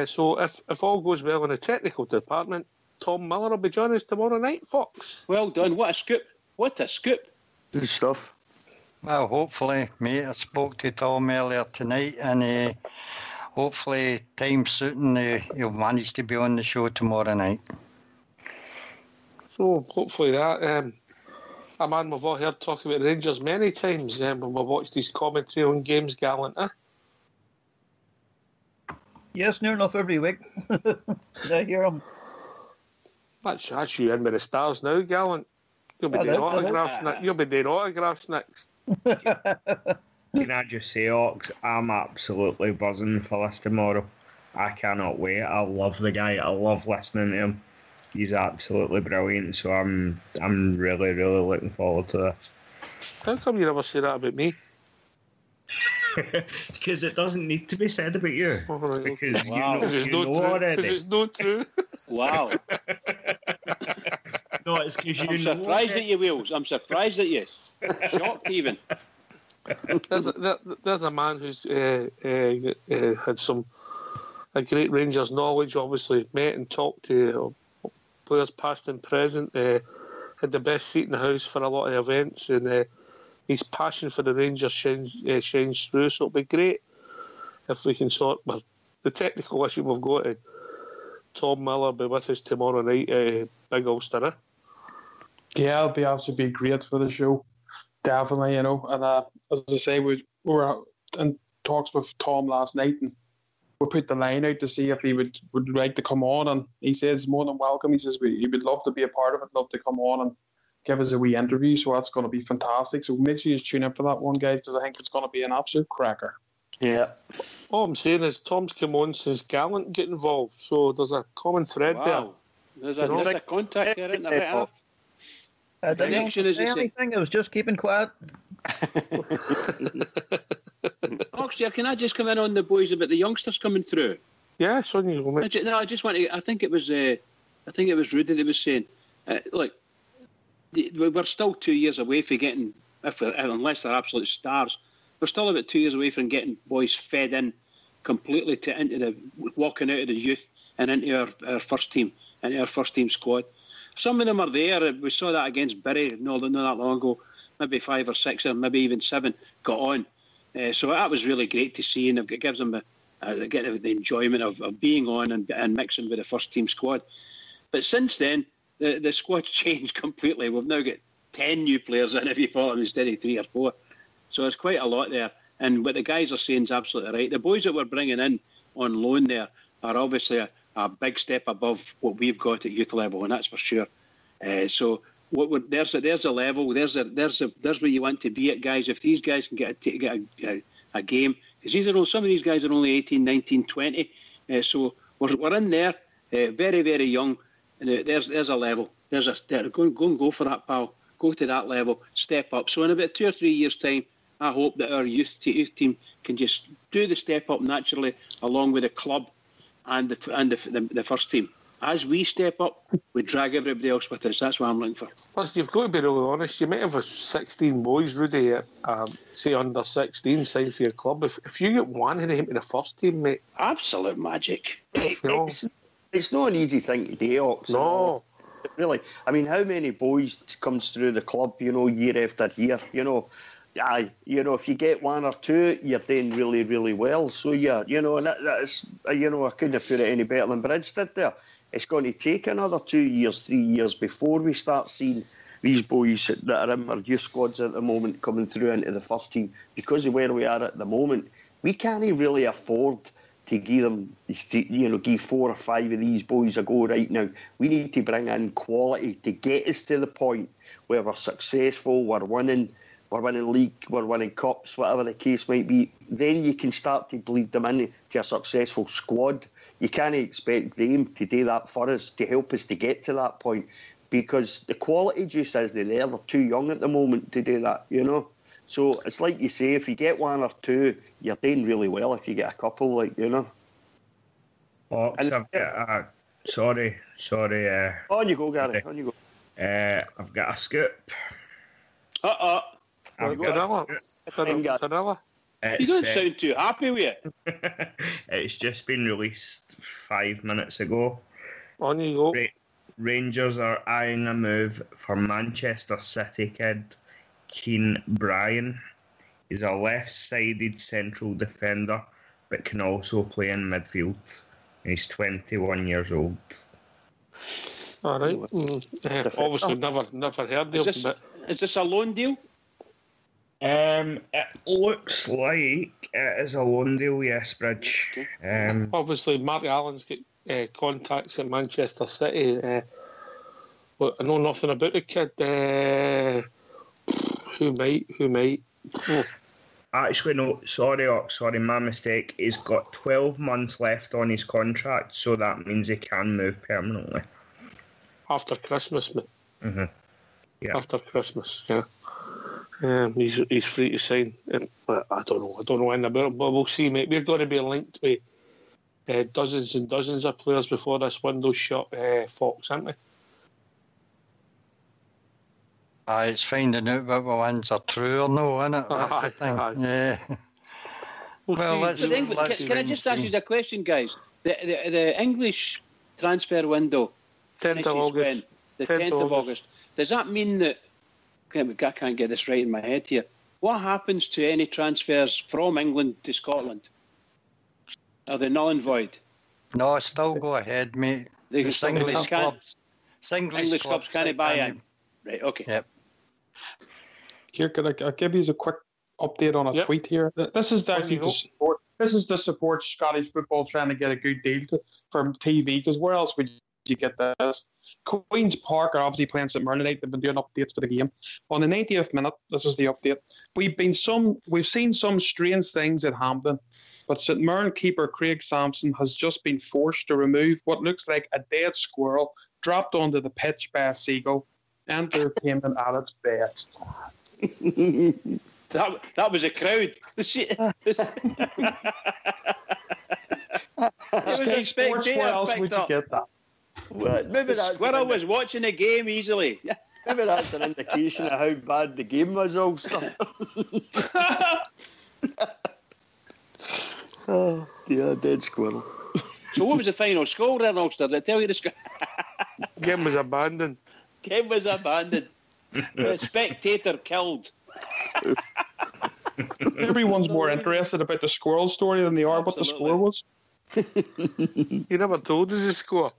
So if all goes well in the technical department, Tom Miller will be joining us tomorrow night, Fox. Well done. What a scoop. Good stuff. Well, hopefully, mate. I spoke to Tom earlier tonight, and hopefully, time suiting, he'll manage to be on the show tomorrow night. So hopefully that. A man we've all heard talk about Rangers many times when we've watched his commentary on games, Gallant, eh? Yes, near enough every week. I hear him. That's you in with the stars now, Gallant. You'll be doing autographs next. You'll be doing autographs next. Can I just say, Ox, I'm absolutely buzzing for this tomorrow. I cannot wait. I love the guy. I love listening to him. He's absolutely brilliant. So I'm really, really looking forward to this. How come you never say that about me? Because it doesn't need to be said about you. Oh, right. Because wow. you know already. Because it's not true. Wow. No, it's because you I'm surprised at you, Wheels. I'm surprised at you. Shocked even. There's a man who's had a great Rangers knowledge, obviously met and talked to players past and present, had the best seat in the house for a lot of events, and his passion for the Rangers shines through, so it'll be great if we can sort the technical issue we've got. Tom Miller will be with us tomorrow night, Big Ulster. Yeah, it'll be absolutely great for the show. Definitely, and as I say, we were in talks with Tom last night, and we put the line out to see if he would like to come on, and he says more than welcome. He says he would love to be a part of it, love to come on and give us a wee interview, so that's going to be fantastic. So make sure you tune in for that one, guys, because I think it's going to be an absolute cracker. Yeah. All I'm saying is Tom's come on since Gallant get involved, so there's a common thread there. There's a contact there, isn't there? Right enough. I didn't say anything. I was just keeping quiet. Oxia, can I just come in on the boys about the youngsters coming through? Yeah, it's on you. No, I just want to. I think it was Rudy that was saying, look, we're still 2 years away from getting, unless they're absolute stars, we're we're still about 2 years away from getting boys fed in completely walking out of the youth and into our first team, into our first team squad. Some of them are there. We saw that against Bury not that long ago. Maybe 5 or 6 or maybe even 7 got on. So that was really great to see, and it gives them the enjoyment of being on and mixing with the first team squad. But since then, the squad's changed completely. We've now got 10 new players in, if you follow them, instead of 3 or 4. So it's quite a lot there. And what the guys are saying is absolutely right. The boys that we're bringing in on loan there are obviously a big step above what we've got at youth level, and that's for sure. So there's a level. There's where you want to be at, guys. If these guys can get a game, because some of these guys are only 18, 19, 20. So we're in there, very, very young. And there's a level. Go for that, pal. Go to that level, step up. So in about 2 or 3 years' time, I hope that our youth team can just do the step up naturally, along with the club and the first team. As we step up, we drag everybody else with us. That's what I'm looking for. Plus, you've got to be really honest. You might have 16 boys, Rudy, say under 16, signed for your club. If you get one of them to the first team, mate, absolute magic. It's not an easy thing to do, Ox. No. Really. I mean, how many boys comes through the club, year after year? If you get 1 or 2, you're doing really, really well. So, and that's, I couldn't have put it any better than Bridge did there. It's going to take another 2 years, 3 years before we start seeing these boys that are in our youth squads at the moment coming through into the first team. Because of where we are at the moment, we can't really afford to give them, give 4 or 5 of these boys a go right now. We need to bring in quality to get us to the point where we're successful, we're winning league, we're winning cups, whatever the case might be. Then you can start to bleed them into a successful squad. You can't expect them to do that for us, to help us to get to that point, because the quality just isn't there. They're too young at the moment to do that, So it's like you say, if you get 1 or 2, you're doing really well. If you get a couple, Well, I've got sorry. On you go, Gary. On you go. I've got a scoop. Vanilla. You don't sound too happy with it. It's just been released 5 minutes ago. On you go. Rangers are eyeing a move for Manchester City kid Keane Bryan. He's a left-sided central defender, but can also play in midfield. He's 21 years old. All right. Obviously, never heard of him. Is this a loan deal? It looks like it is a loan deal, yes, Bridge. Obviously, Mark Allen's got contacts at Manchester City. But I know nothing about the kid. Who might? Oh. Actually, no, sorry, my mistake. He's got 12 months left on his contract, so that means he can move permanently. After Christmas, mate. Mm-hmm. Yeah. After Christmas, yeah. He's free to sign. I don't know anything about him, but we'll see, mate. We're going to be linked with dozens and dozens of players before this window's shut, Fox, aren't we? It's finding out what ones are true or no, isn't it? That's the thing. Yeah. Can I just ask you a question, guys? The English transfer window 10th of August. The 10th of August. Does that mean that... I can't get this right in my head here. What happens to any transfers from England to Scotland? Are they null and void? No, still go ahead, mate. English clubs can't buy in. Right, okay. Yep. Here, I'll give you a quick update on a tweet here. This is actually the support Scottish football trying to get a good deal from TV, because where else would you get this? Queen's Park are obviously playing St Mirren tonight. They've been doing updates for the game. On the 90th minute, this is the update. We've seen some strange things at Hampden, but St Mirren keeper Craig Sampson has just been forced to remove what looks like a dead squirrel dropped onto the pitch by a seagull. Entertainment at its best. That was a crowd. Where else would you get that? Well, maybe the squirrel was watching the game easily. Maybe that's an indication of how bad the game was also. Oh, yeah, dead squirrel. So what was the final score there, Ulster? Did I tell you the score? Game was abandoned. Game was abandoned. The spectator killed. Everyone's more interested about the squirrel story than they are what the score was. You never told us the score.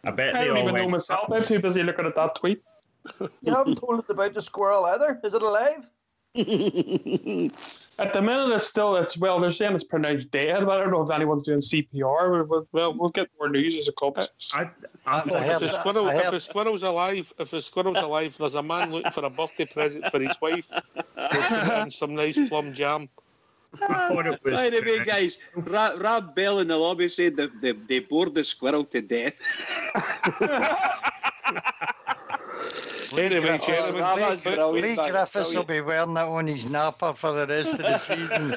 I bet I they don't all even know went. myself. I'm too busy looking at that tweet. You haven't told us about the squirrel either. Is it alive? At the minute, well, they're saying it's pronounced dead, but I don't know if anyone's doing CPR. We'll get more news as it comes. I I thought heard If that. a squirrel's alive, there's a man looking for a birthday present for his wife. We'll put in some nice plum jam. I thought it was. By the way, guys, Rab Bell in the lobby said that they bored the squirrel to death. Anyway, gentlemen, That's brilliant, Lee man. Griffiths will be wearing that on his napper for the rest of the season.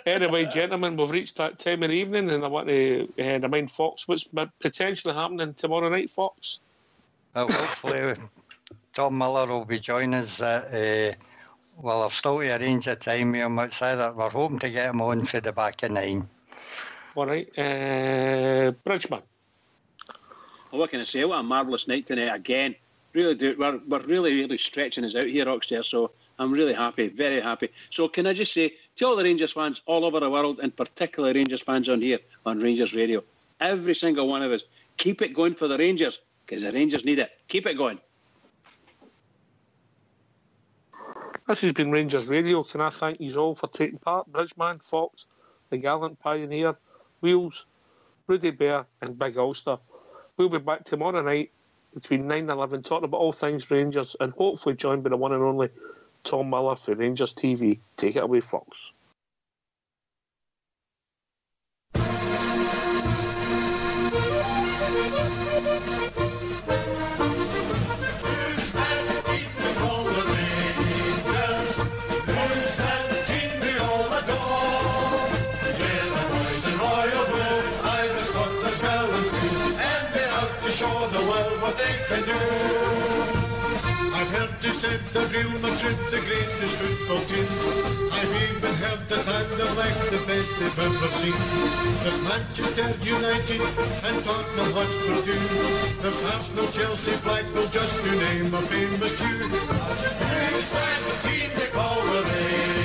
Anyway, gentlemen, we've reached that time of the evening, and I want to remind Fox what's potentially happening tomorrow night, Fox. Well, hopefully, Tom Miller will be joining us. Well, I've still to arrange a time with him. It's either we're hoping to get him on for the back of 9. All right, Bridgman. Well, what can I say? What a marvellous night tonight again. Really do. We're really stretching us out here, Oxter, so I'm really happy, very happy. So can I just say to all the Rangers fans all over the world, and particularly Rangers fans on here on Rangers Radio, every single one of us, keep it going for the Rangers, because the Rangers need it. Keep it going. This has been Rangers Radio. Can I thank you all for taking part? Bridgman, Fox, the gallant pioneer, Wheels, Rudy Bear, and Big Ulster. We'll be back tomorrow night between 9 and 11 talking about all things Rangers, and hopefully joined by the one and only Tom Miller for Rangers TV. Take it away, Fox. I've heard it said that Real Madrid the greatest football team. I've even heard that they're like the best they've ever seen. There's Manchester United and Tottenham Hotspur too. There's Arsenal, Chelsea, Blackpool, just to name a famous few. Who's that team they call the Rangers?